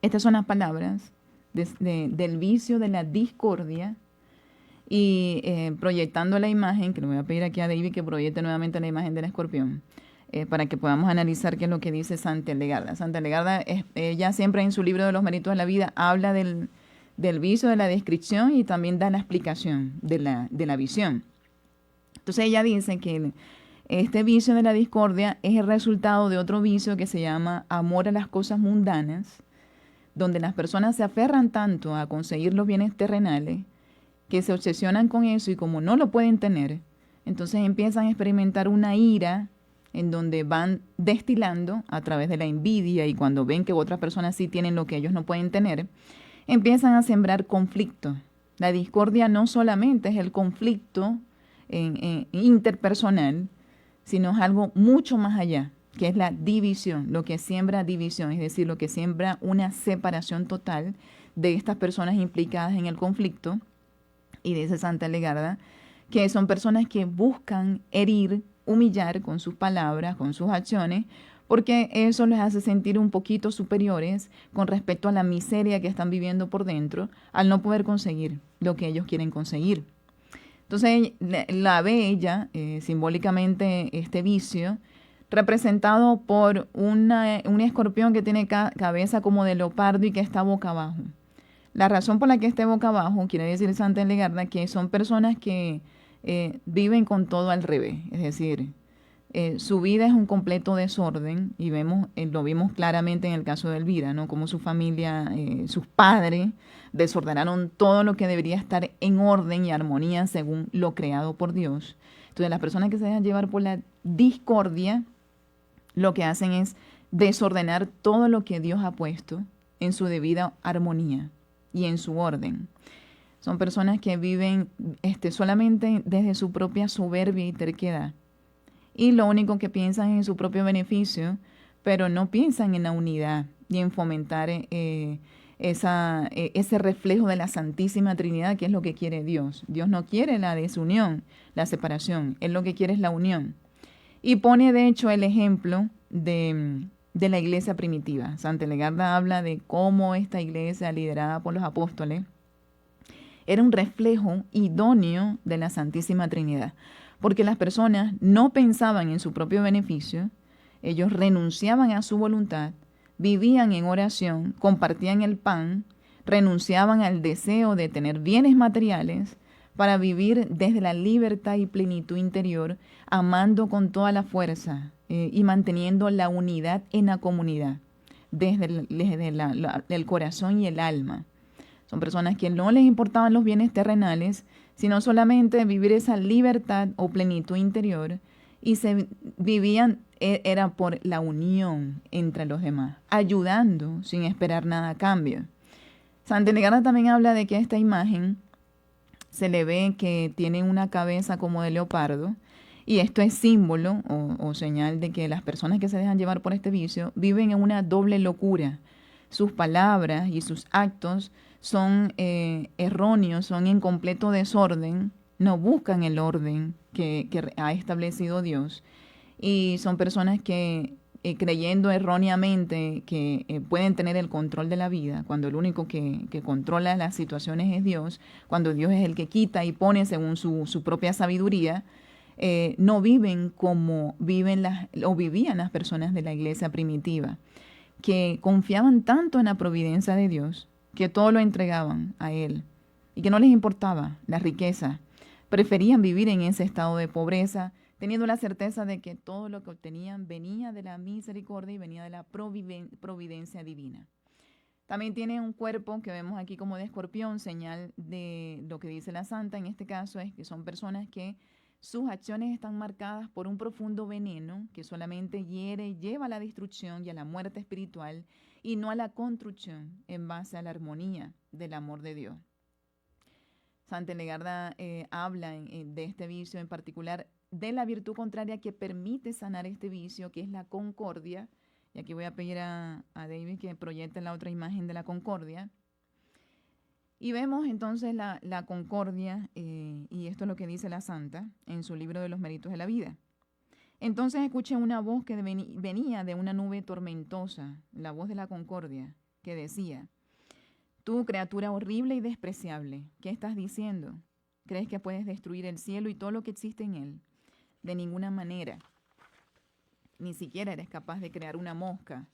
Estas son las palabras del vicio de la discordia. Y proyectando la imagen, que le voy a pedir aquí a David que proyecte nuevamente la imagen del escorpión, para que podamos analizar qué es lo que dice Santa Hildegarda. Santa Hildegarda, ella siempre en su libro de los méritos de la vida, habla del vicio, de la descripción y también da la explicación de la visión. Entonces ella dice que este vicio de la discordia es el resultado de otro vicio que se llama amor a las cosas mundanas, donde las personas se aferran tanto a conseguir los bienes terrenales que se obsesionan con eso y como no lo pueden tener, entonces empiezan a experimentar una ira en donde van destilando a través de la envidia y cuando ven que otras personas sí tienen lo que ellos no pueden tener, empiezan a sembrar conflicto. La discordia no solamente es el conflicto interpersonal, sino es algo mucho más allá, que es la división, lo que siembra división, es decir, lo que siembra una separación total de estas personas implicadas en el conflicto. Y dice Santa Hildegarda que son personas que buscan herir, humillar con sus palabras, con sus acciones, porque eso les hace sentir un poquito superiores con respecto a la miseria que están viviendo por dentro al no poder conseguir lo que ellos quieren conseguir. Entonces la ve ella simbólicamente este vicio representado por un escorpión que tiene cabeza como de leopardo y que está boca abajo. La razón por la que esté boca abajo, quiere decir Santa Hildegarda, que son personas que viven con todo al revés, es decir, su vida es un completo desorden y lo vimos claramente en el caso de Elvira, ¿no? Como su familia, sus padres desordenaron todo lo que debería estar en orden y armonía según lo creado por Dios. Entonces las personas que se dejan llevar por la discordia, lo que hacen es desordenar todo lo que Dios ha puesto en su debida armonía y en su orden. Son personas que viven solamente desde su propia soberbia y terquedad. Y lo único que piensan es en su propio beneficio, pero no piensan en la unidad y en fomentar ese reflejo de la Santísima Trinidad, que es lo que quiere Dios. Dios no quiere la desunión, la separación, Él lo que quiere es la unión. Y pone de hecho el ejemplo de la iglesia primitiva. Santa Hildegarda habla de cómo esta iglesia liderada por los apóstoles era un reflejo idóneo de la Santísima Trinidad, porque las personas no pensaban en su propio beneficio, ellos renunciaban a su voluntad, vivían en oración, compartían el pan, renunciaban al deseo de tener bienes materiales para vivir desde la libertad y plenitud interior, amando con toda la fuerza y manteniendo la unidad en la comunidad, desde el corazón y el alma. Son personas que no les importaban los bienes terrenales, sino solamente vivir esa libertad o plenitud interior, y era por la unión entre los demás, ayudando sin esperar nada a cambio. Santa Hildegarda también habla de que esta imagen se le ve que tiene una cabeza como de leopardo, y esto es símbolo o señal de que las personas que se dejan llevar por este vicio viven en una doble locura. Sus palabras y sus actos son erróneos, son en completo desorden, no buscan el orden que ha establecido Dios, y son personas que creyendo erróneamente que pueden tener el control de la vida, cuando el único que controla las situaciones es Dios, cuando Dios es el que quita y pone según su propia sabiduría, no viven como vivían las personas de la iglesia primitiva, que confiaban tanto en la providencia de Dios, que todo lo entregaban a Él y que no les importaba la riqueza. Preferían vivir en ese estado de pobreza, teniendo la certeza de que todo lo que obtenían venía de la misericordia y venía de la providencia divina. También tiene un cuerpo que vemos aquí como de escorpión, señal de lo que dice la santa. En este caso es que son personas que sus acciones están marcadas por un profundo veneno que solamente hiere y lleva a la destrucción y a la muerte espiritual, y no a la construcción en base a la armonía del amor de Dios. Santa Hildegarda habla de este vicio en particular, de la virtud contraria que permite sanar este vicio, que es la concordia. Y aquí voy a pedir a David que proyecte la otra imagen de la concordia. Y vemos entonces la concordia, y esto es lo que dice la santa en su libro de los méritos de la vida. Entonces escuché una voz que venía de una nube tormentosa, la voz de la concordia, que decía: tú, criatura horrible y despreciable, ¿qué estás diciendo? ¿Crees que puedes destruir el cielo y todo lo que existe en él? De ninguna manera. Ni siquiera eres capaz de crear una mosca.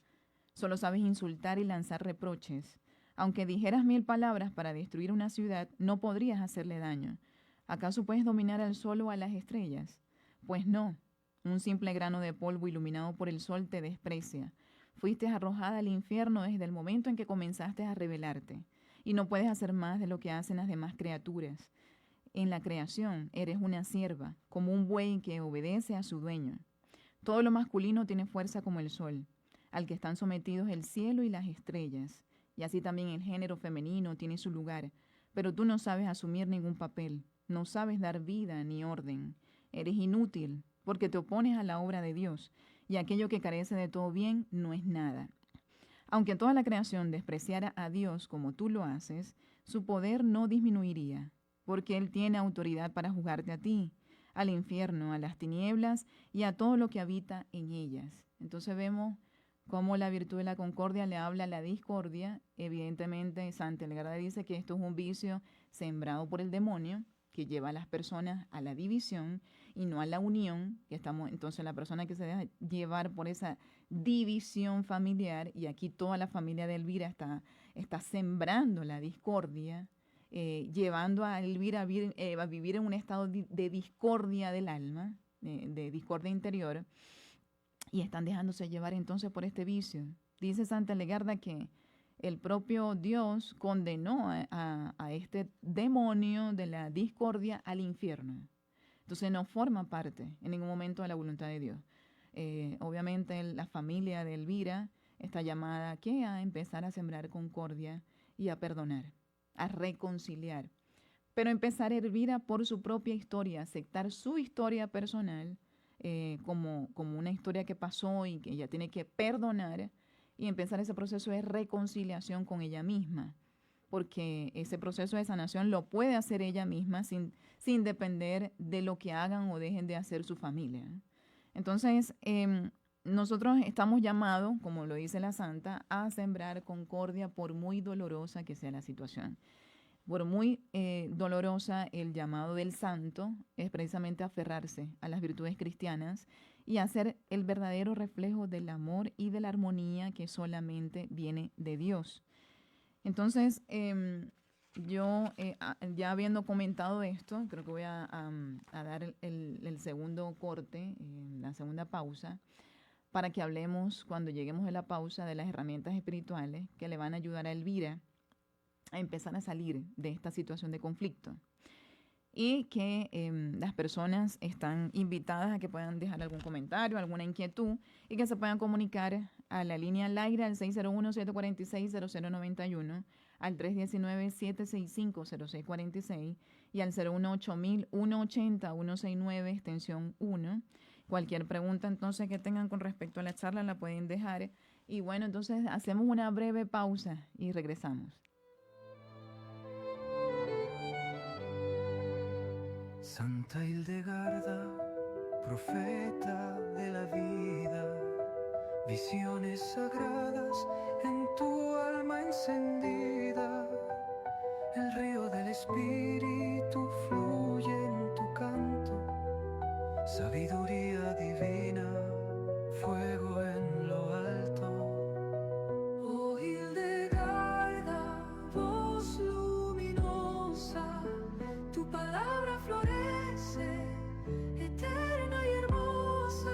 Solo sabes insultar y lanzar reproches. Aunque dijeras 1000 palabras para destruir una ciudad, no podrías hacerle daño. ¿Acaso puedes dominar al sol o a las estrellas? Pues no. Un simple grano de polvo iluminado por el sol te desprecia. Fuiste arrojada al infierno desde el momento en que comenzaste a rebelarte, y no puedes hacer más de lo que hacen las demás criaturas. En la creación eres una sierva, como un buey que obedece a su dueño. Todo lo masculino tiene fuerza como el sol, al que están sometidos el cielo y las estrellas, y así también el género femenino tiene su lugar, pero tú no sabes asumir ningún papel, no sabes dar vida ni orden. Eres inútil, porque te opones a la obra de Dios, y aquello que carece de todo bien no es nada. Aunque toda la creación despreciara a Dios como tú lo haces, su poder no disminuiría, porque Él tiene autoridad para juzgarte a ti, al infierno, a las tinieblas y a todo lo que habita en ellas. Entonces vemos cómo la virtud de la concordia le habla a la discordia. Evidentemente, Santa Elgarda dice que esto es un vicio sembrado por el demonio, que lleva a las personas a la división y no a la unión, que estamos entonces la persona que se deja llevar por esa división familiar, y aquí toda la familia de Elvira está sembrando la discordia, llevando a Elvira a vivir en un estado de discordia del alma, de discordia interior, y están dejándose llevar entonces por este vicio. Dice Santa Legarda que el propio Dios condenó a este demonio de la discordia al infierno. Entonces no forma parte en ningún momento de la voluntad de Dios. Obviamente la familia de Elvira está llamada ¿qué? A empezar a sembrar concordia y a perdonar, a reconciliar. Pero empezar Elvira por su propia historia, aceptar su historia personal como una historia que pasó y que ella tiene que perdonar, y empezar ese proceso de reconciliación con ella misma, porque ese proceso de sanación lo puede hacer ella misma sin depender de lo que hagan o dejen de hacer su familia. Entonces, nosotros estamos llamados, como lo dice la Santa, a sembrar concordia por muy dolorosa que sea la situación. Por muy dolorosa, el llamado del santo es precisamente aferrarse a las virtudes cristianas y hacer el verdadero reflejo del amor y de la armonía que solamente viene de Dios. Entonces, yo ya habiendo comentado esto, creo que voy a dar el segundo corte, la segunda pausa, para que hablemos, cuando lleguemos a la pausa, de las herramientas espirituales que le van a ayudar a Elvira a empezar a salir de esta situación de conflicto. Y que las personas están invitadas a que puedan dejar algún comentario, alguna inquietud, y que se puedan comunicar a la línea al aire al 601-746-0091, al 319-765-0646 y al 018-180-169, extensión 1. Cualquier pregunta entonces que tengan con respecto a la charla la pueden dejar. Y bueno, entonces hacemos una breve pausa y regresamos. Santa Hildegarda, profeta de la vida, visiones sagradas en tu alma encendida, el río del Espíritu fluye en tu canto, sabiduría divina, fuego en lo alto. Oh Hildegarda, voz luminosa, tu palabra florece, eterna y hermosa.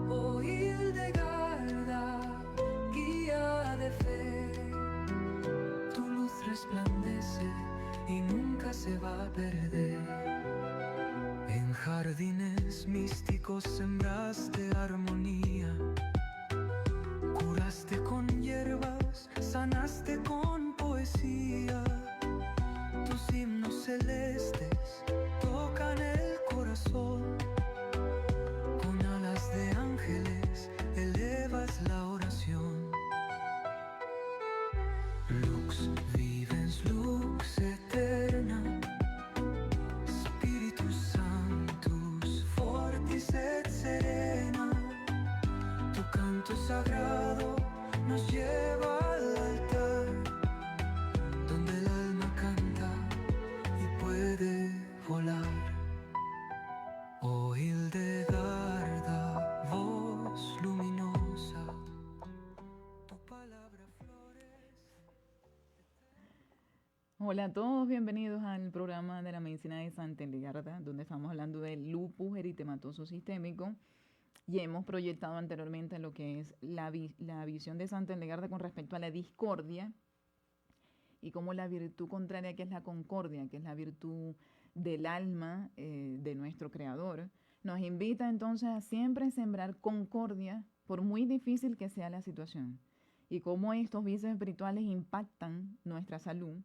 Oh Hildegarda, guía de fe, tu luz resplandece y nunca se va a perder. En jardines místicos sembraste armonía, curaste con hierbas, sanaste con poesía. Tus himnos celestes tocan el corazón, con alas de ángeles elevas la oración. Lux vivens, lux eterna, Spiritus Sanctus fortis et serena. Tu canto sagrado nos lleva al altar, donde el alma canta y puede volar. Oh Hildegarda, voz luminosa, tu palabra florece. Hola a todos, bienvenidos al programa de la medicina de Santa Hildegarda, donde estamos hablando del lupus eritematoso sistémico, y hemos proyectado anteriormente lo que es la visión de Santa Hildegarda con respecto a la discordia, y cómo la virtud contraria, que es la concordia, que es la virtud del alma de nuestro Creador, nos invita entonces a siempre sembrar concordia, por muy difícil que sea la situación, y cómo estos vicios espirituales impactan nuestra salud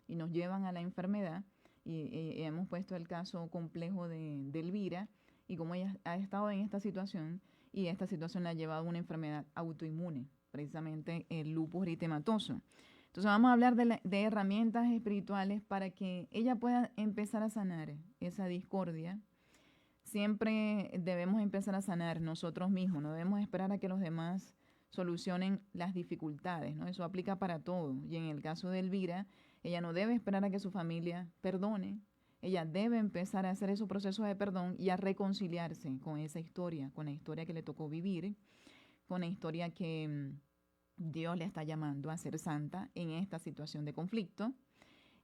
y nos llevan a la enfermedad. Y hemos puesto el caso complejo de Elvira, y cómo ella ha estado en esta situación, y esta situación la ha llevado a una enfermedad autoinmune, precisamente el lupus eritematoso. Entonces vamos a hablar de herramientas espirituales para que ella pueda empezar a sanar esa discordia, siempre debemos empezar a sanar nosotros mismos, no debemos esperar a que los demás solucionen las dificultades, ¿no? Eso aplica para todo. Y en el caso de Elvira, ella no debe esperar a que su familia perdone, ella debe empezar a hacer esos procesos de perdón y a reconciliarse con esa historia, con la historia que le tocó vivir, con la historia que Dios le está llamando a ser santa en esta situación de conflicto.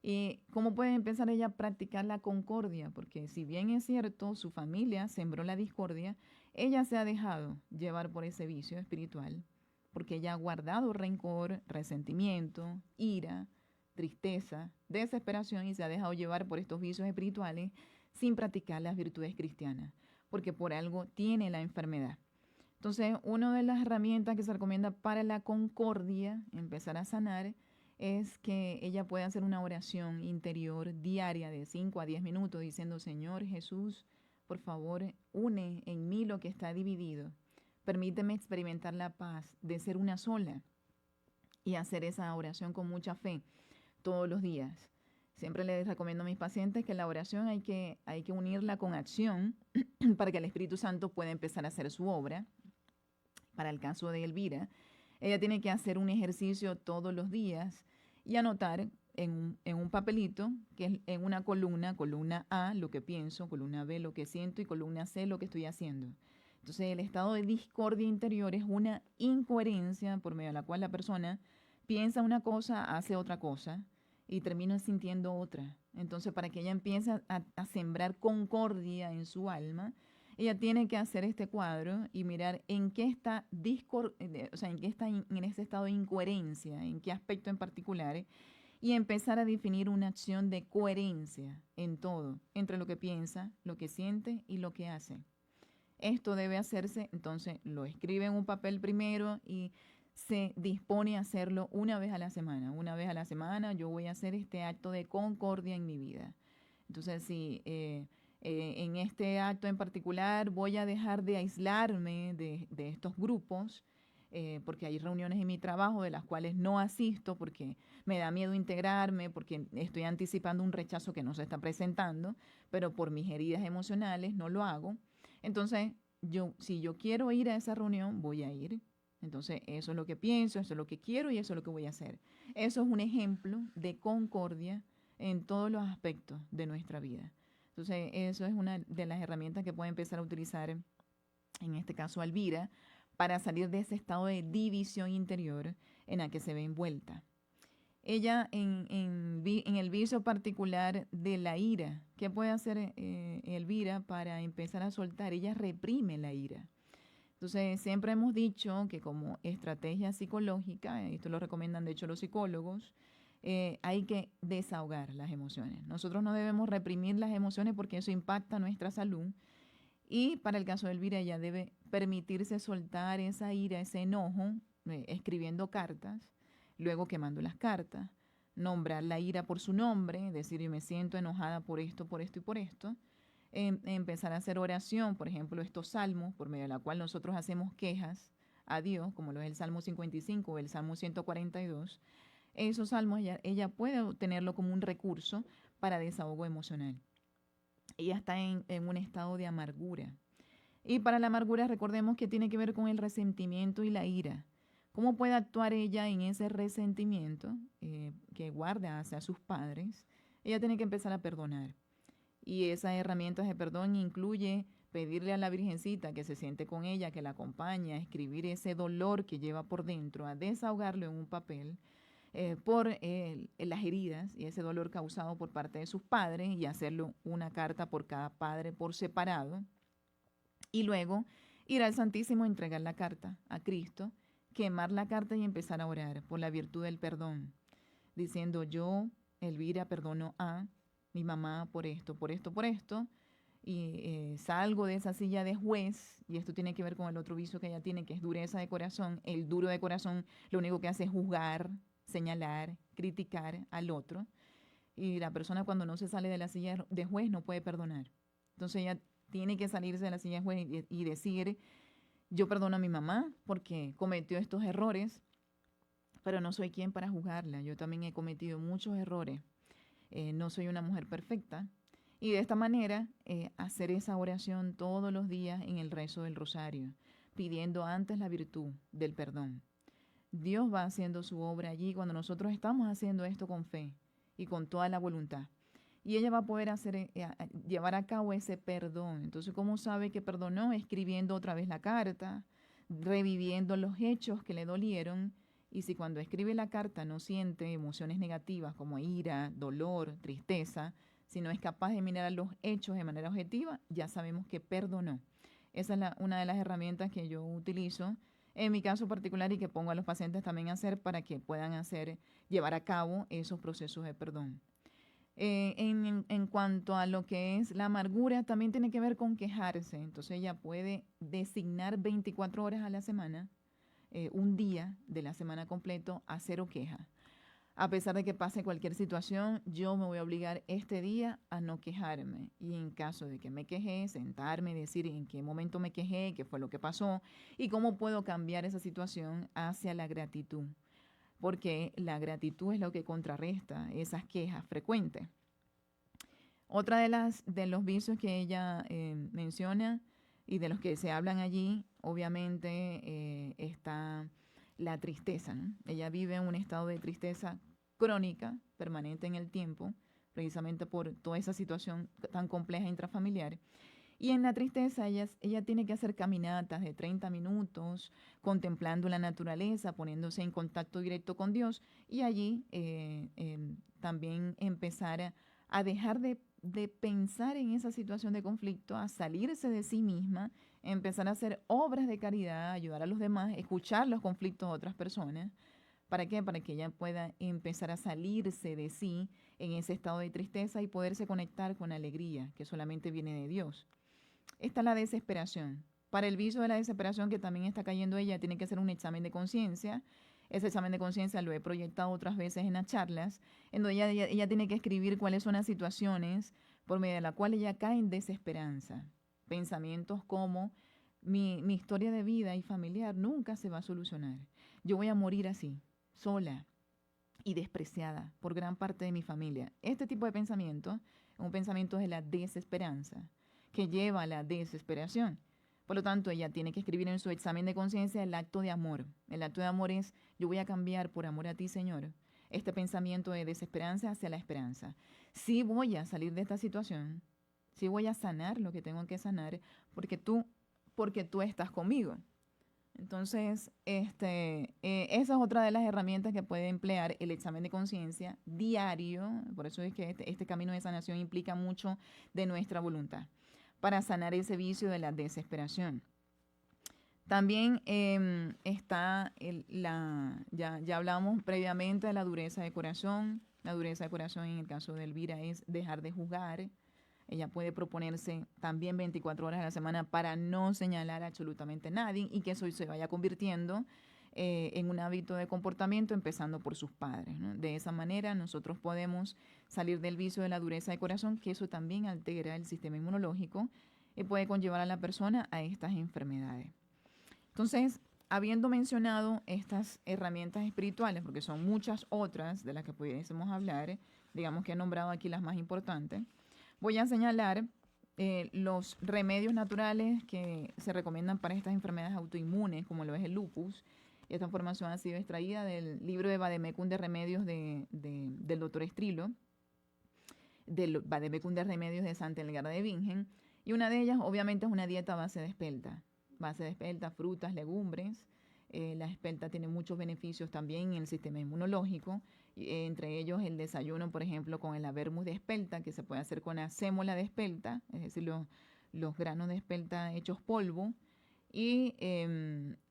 ¿Y cómo puede empezar ella a practicar la concordia? Porque si bien es cierto, su familia sembró la discordia, ella se ha dejado llevar por ese vicio espiritual, porque ella ha guardado rencor, resentimiento, ira, tristeza, desesperación y se ha dejado llevar por estos vicios espirituales sin practicar las virtudes cristianas, porque por algo tiene la enfermedad. Entonces, una de las herramientas que se recomienda para la concordia, empezar a sanar, es que ella pueda hacer una oración interior diaria de 5 a 10 minutos diciendo, Señor Jesús, por favor, une en mí lo que está dividido. Permíteme experimentar la paz de ser una sola y hacer esa oración con mucha fe todos los días. Siempre les recomiendo a mis pacientes que la oración hay que unirla con acción para que el Espíritu Santo pueda empezar a hacer su obra. Para el caso de Elvira, ella tiene que hacer un ejercicio todos los días y anotar en un papelito, que es en una columna A, lo que pienso, columna B, lo que siento y columna C, lo que estoy haciendo. Entonces, el estado de discordia interior es una incoherencia por medio de la cual la persona piensa una cosa, hace otra cosa y termina sintiendo otra. Entonces, para que ella empiece a sembrar concordia en su alma, ella tiene que hacer este cuadro y mirar en qué está en ese estado de incoherencia, en qué aspecto en particular, y empezar a definir una acción de coherencia en todo, entre lo que piensa, lo que siente y lo que hace. Esto debe hacerse, entonces lo escribe en un papel primero y se dispone a hacerlo una vez a la semana. Una vez a la semana yo voy a hacer este acto de concordia en mi vida. Entonces, si en este acto en particular voy a dejar de aislarme de estos grupos, porque hay reuniones en mi trabajo de las cuales no asisto porque me da miedo integrarme, porque estoy anticipando un rechazo que no se está presentando, pero por mis heridas emocionales no lo hago. Entonces, si yo quiero ir a esa reunión, voy a ir. Entonces, eso es lo que pienso, eso es lo que quiero y eso es lo que voy a hacer. Eso es un ejemplo de concordia en todos los aspectos de nuestra vida. Entonces, eso es una de las herramientas que puede empezar a utilizar, en este caso Elvira, para salir de ese estado de división interior en la que se ve envuelta. Ella, en el vicio particular de la ira, ¿qué puede hacer Elvira para empezar a soltar? Ella reprime la ira. Entonces, siempre hemos dicho que como estrategia psicológica, esto lo recomiendan de hecho los psicólogos, hay que desahogar las emociones. Nosotros no debemos reprimir las emociones porque eso impacta nuestra salud. Y para el caso de Elvira, ella debe permitirse soltar esa ira, ese enojo, escribiendo cartas, luego quemando las cartas, nombrar la ira por su nombre, decir yo me siento enojada por esto y por esto. Empezar a hacer oración, por ejemplo, estos salmos, por medio de la cual nosotros hacemos quejas a Dios, como lo es el Salmo 55 o el Salmo 142. Esos salmos ella puede tenerlo como un recurso para desahogo emocional. Ella está en un estado de amargura. Y para la amargura recordemos que tiene que ver con el resentimiento y la ira. ¿Cómo puede actuar ella en ese resentimiento que guarda hacia sus padres? Ella tiene que empezar a perdonar. Y esas herramientas de perdón incluye pedirle a la Virgencita que se siente con ella, que la acompañe, a escribir ese dolor que lleva por dentro, a desahogarlo en un papel por las heridas y ese dolor causado por parte de sus padres y hacerlo una carta por cada padre por separado. Y luego ir al Santísimo, entregar la carta a Cristo, quemar la carta y empezar a orar por la virtud del perdón, diciendo yo, Elvira, perdono a mi mamá por esto, por esto, por esto, y salgo de esa silla de juez, y esto tiene que ver con el otro vicio que ella tiene, que es dureza de corazón. El duro de corazón lo único que hace es juzgar, señalar, criticar al otro, y la persona cuando no se sale de la silla de juez no puede perdonar. Entonces ella tiene que salirse de la silla de juez y decir, yo perdono a mi mamá porque cometió estos errores, pero no soy quien para juzgarla. Yo también he cometido muchos errores. No soy una mujer perfecta Y de esta manera, hacer esa oración todos los días en el rezo del rosario, pidiendo antes la virtud del perdón. Dios va haciendo su obra allí cuando nosotros estamos haciendo esto con fe y con toda la voluntad. Y ella va a poder llevar a cabo ese perdón. Entonces, ¿cómo sabe que perdonó? Escribiendo otra vez la carta, reviviendo los hechos que le dolieron. Y si cuando escribe la carta no siente emociones negativas como ira, dolor, tristeza, si no es capaz de mirar los hechos de manera objetiva, ya sabemos que perdonó. Esa es una de las herramientas que yo utilizo en mi caso particular y que pongo a los pacientes también a hacer para que puedan llevar a cabo esos procesos de perdón. En cuanto a lo que es la amargura, también tiene que ver con quejarse. Entonces ella puede designar 24 horas a la semana, un día de la semana completo, a cero queja. A pesar de que pase cualquier situación, yo me voy a obligar este día a no quejarme. Y en caso de que me quejé, sentarme y decir en qué momento me quejé, qué fue lo que pasó y cómo puedo cambiar esa situación hacia la gratitud. Porque la gratitud es lo que contrarresta esas quejas frecuentes. Otra de los vicios que ella menciona y de los que se hablan allí, obviamente está la tristeza, ¿no? Ella vive en un estado de tristeza crónica, permanente en el tiempo, precisamente por toda esa situación tan compleja intrafamiliar. Y en la tristeza ella tiene que hacer caminatas de 30 minutos, contemplando la naturaleza, poniéndose en contacto directo con Dios y allí también empezar a dejar de pensar en esa situación de conflicto, a salirse de sí misma, empezar a hacer obras de caridad, ayudar a los demás, escuchar los conflictos de otras personas. ¿Para qué? Para que ella pueda empezar a salirse de sí en ese estado de tristeza y poderse conectar con alegría, que solamente viene de Dios. Está la desesperación. Para el vicio de la desesperación que también está cayendo ella, tiene que hacer un examen de conciencia. Ese examen de conciencia lo he proyectado otras veces en las charlas, en donde ella tiene que escribir cuáles son las situaciones por medio de las cuales ella cae en desesperanza. Pensamientos como mi historia de vida y familiar nunca se va a solucionar. Yo voy a morir así, sola y despreciada por gran parte de mi familia. Este tipo de pensamiento es un pensamiento de la desesperanza, que lleva a la desesperación. Por lo tanto, ella tiene que escribir en su examen de conciencia el acto de amor. El acto de amor es, yo voy a cambiar por amor a ti, Señor, este pensamiento de desesperanza hacia la esperanza. Sí voy a salir de esta situación, sí voy a sanar lo que tengo que sanar, porque tú estás conmigo. Entonces, esa es otra de las herramientas que puede emplear el examen de conciencia diario. Por eso es que este camino de sanación implica mucho de nuestra voluntad para sanar ese vicio de la desesperación. También está ya hablamos previamente de la dureza de corazón. La dureza de corazón en el caso de Elvira es dejar de juzgar. Ella puede proponerse también 24 horas a la semana para no señalar absolutamente a nadie y que eso se vaya convirtiendo en un hábito de comportamiento, empezando por sus padres, ¿no? De esa manera nosotros podemos salir del vicio de la dureza de corazón, que eso también altera el sistema inmunológico y puede conllevar a la persona a estas enfermedades. Entonces, habiendo mencionado estas herramientas espirituales, porque son muchas otras de las que pudiésemos hablar, digamos que he nombrado aquí las más importantes, voy a señalar los remedios naturales que se recomiendan para estas enfermedades autoinmunes, como lo es el lupus. Esta información ha sido extraída del libro de Vademecum de Remedios del doctor Estrilo, del Vademecum de Remedios de Santa Elgarda de Bingen. Y una de ellas, obviamente, es una dieta a base de espelta. Base de espelta, frutas, legumbres. La espelta tiene muchos beneficios también en el sistema inmunológico, entre ellos el desayuno, por ejemplo, con el avermus de espelta, que se puede hacer con la sémola de espelta, es decir, los granos de espelta hechos polvo, y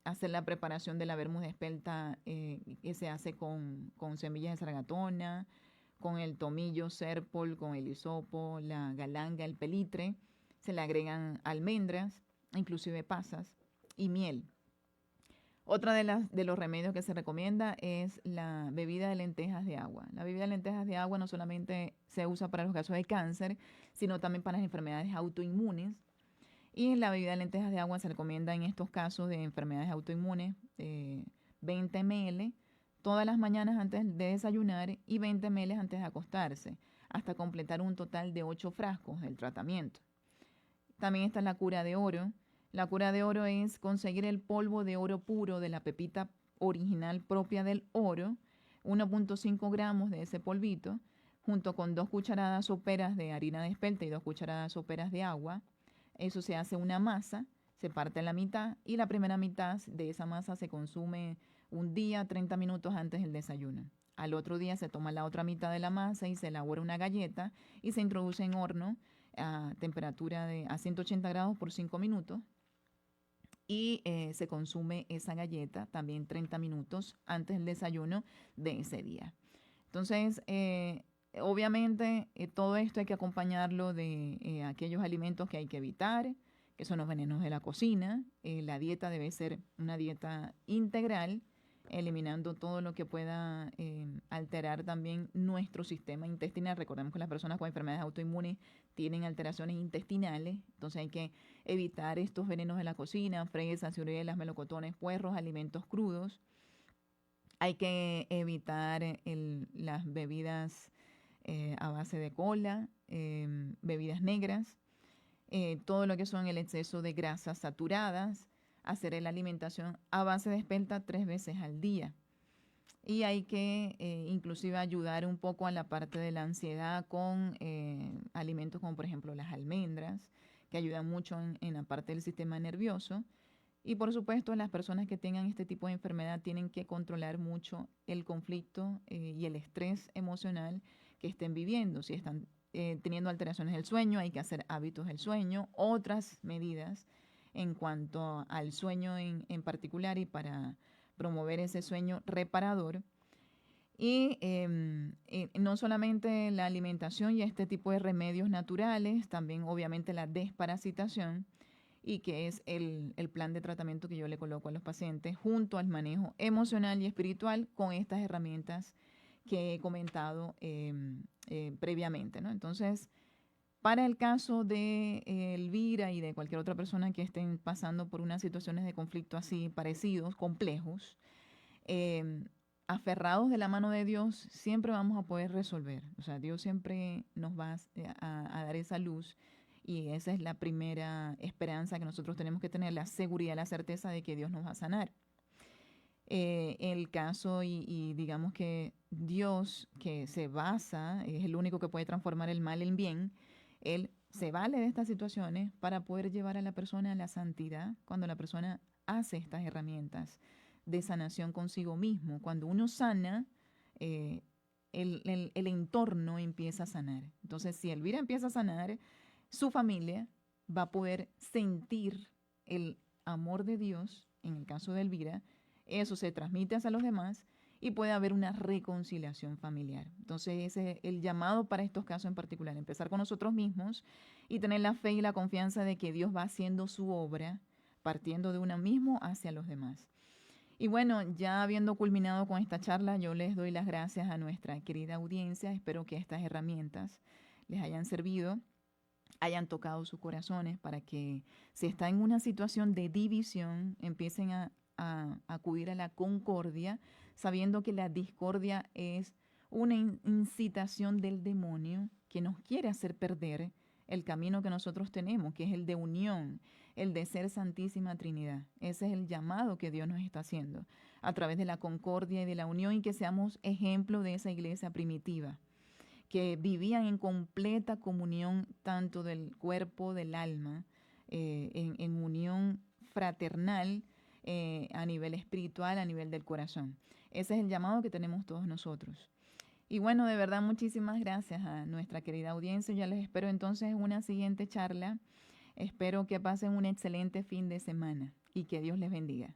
hacer la preparación del avermus de espelta que se hace con semillas de sargatona, con el tomillo, serpol, con el hisopo, la galanga, el pelitre. Se le agregan almendras, inclusive pasas y miel. Otra de los remedios que se recomienda es la bebida de lentejas de agua. La bebida de lentejas de agua no solamente se usa para los casos de cáncer, sino también para las enfermedades autoinmunes. Y la bebida de lentejas de agua se recomienda en estos casos de enfermedades autoinmunes 20 ml todas las mañanas antes de desayunar y 20 ml antes de acostarse. hasta completar un total de 8 frascos del tratamiento. También está la cura de oro. La cura de oro es conseguir el polvo de oro puro de la pepita original propia del oro, 1.5 gramos de ese polvito, junto con 2 cucharadas soperas de harina de espelta y 2 cucharadas soperas de agua. Eso se hace una masa, se parte a la mitad y la primera mitad de esa masa se consume un día, 30 minutos antes del desayuno. Al otro día se toma la otra mitad de la masa y se elabora una galleta y se introduce en horno a temperatura a 180 grados por 5 minutos. Y se consume esa galleta también 30 minutos antes del desayuno de ese día. Entonces, obviamente, todo esto hay que acompañarlo de aquellos alimentos que hay que evitar, que son los venenos de la cocina. La dieta debe ser una dieta integral, eliminando todo lo que pueda alterar también nuestro sistema intestinal. Recordemos que las personas con enfermedades autoinmunes tienen alteraciones intestinales, entonces hay que evitar estos venenos de la cocina, fresas, ciruelas, melocotones, puerros, alimentos crudos. Hay que evitar las bebidas a base de cola, bebidas negras, todo lo que son el exceso de grasas saturadas, hacer la alimentación a base de espelta 3 veces al día. Y hay que inclusive ayudar un poco a la parte de la ansiedad con alimentos como por ejemplo las almendras, que ayudan mucho en la parte del sistema nervioso. Y por supuesto las personas que tengan este tipo de enfermedad tienen que controlar mucho el conflicto y el estrés emocional que estén viviendo. Si están teniendo alteraciones del sueño, hay que hacer hábitos del sueño, otras medidas en cuanto al sueño en particular y para promover ese sueño reparador. Y no solamente la alimentación y este tipo de remedios naturales, también obviamente la desparasitación, y que es el plan de tratamiento que yo le coloco a los pacientes junto al manejo emocional y espiritual con estas herramientas que he comentado previamente, ¿no? Entonces, para el caso de Elvira y de cualquier otra persona que estén pasando por unas situaciones de conflicto así parecidos, complejos, aferrados de la mano de Dios, siempre vamos a poder resolver. O sea, Dios siempre nos va a dar esa luz y esa es la primera esperanza que nosotros tenemos que tener, la seguridad, la certeza de que Dios nos va a sanar. El caso y digamos que Dios, que se basa, es el único que puede transformar el mal en bien, Él se vale de estas situaciones para poder llevar a la persona a la santidad cuando la persona hace estas herramientas de sanación consigo mismo. Cuando uno sana, el entorno empieza a sanar. Entonces, si Elvira empieza a sanar, su familia va a poder sentir el amor de Dios, en el caso de Elvira, eso se transmite hacia los demás y puede haber una reconciliación familiar. Entonces ese es el llamado para estos casos en particular, empezar con nosotros mismos y tener la fe y la confianza de que Dios va haciendo su obra partiendo de uno mismo hacia los demás. Y bueno, ya habiendo culminado con esta charla, yo les doy las gracias a nuestra querida audiencia. Espero que estas herramientas les hayan servido, hayan tocado sus corazones para que si está en una situación de división, empiecen a acudir a la concordia, sabiendo que la discordia es una incitación del demonio que nos quiere hacer perder el camino que nosotros tenemos, que es el de unión, el de ser Santísima Trinidad. Ese es el llamado que Dios nos está haciendo a través de la concordia y de la unión, y que seamos ejemplo de esa iglesia primitiva, que vivían en completa comunión tanto del cuerpo, del alma, en unión fraternal, a nivel espiritual, a nivel del corazón. Ese es el llamado que tenemos todos nosotros. Y bueno, de verdad, muchísimas gracias a nuestra querida audiencia. Ya les espero entonces en una siguiente charla. Espero que pasen un excelente fin de semana y que Dios les bendiga.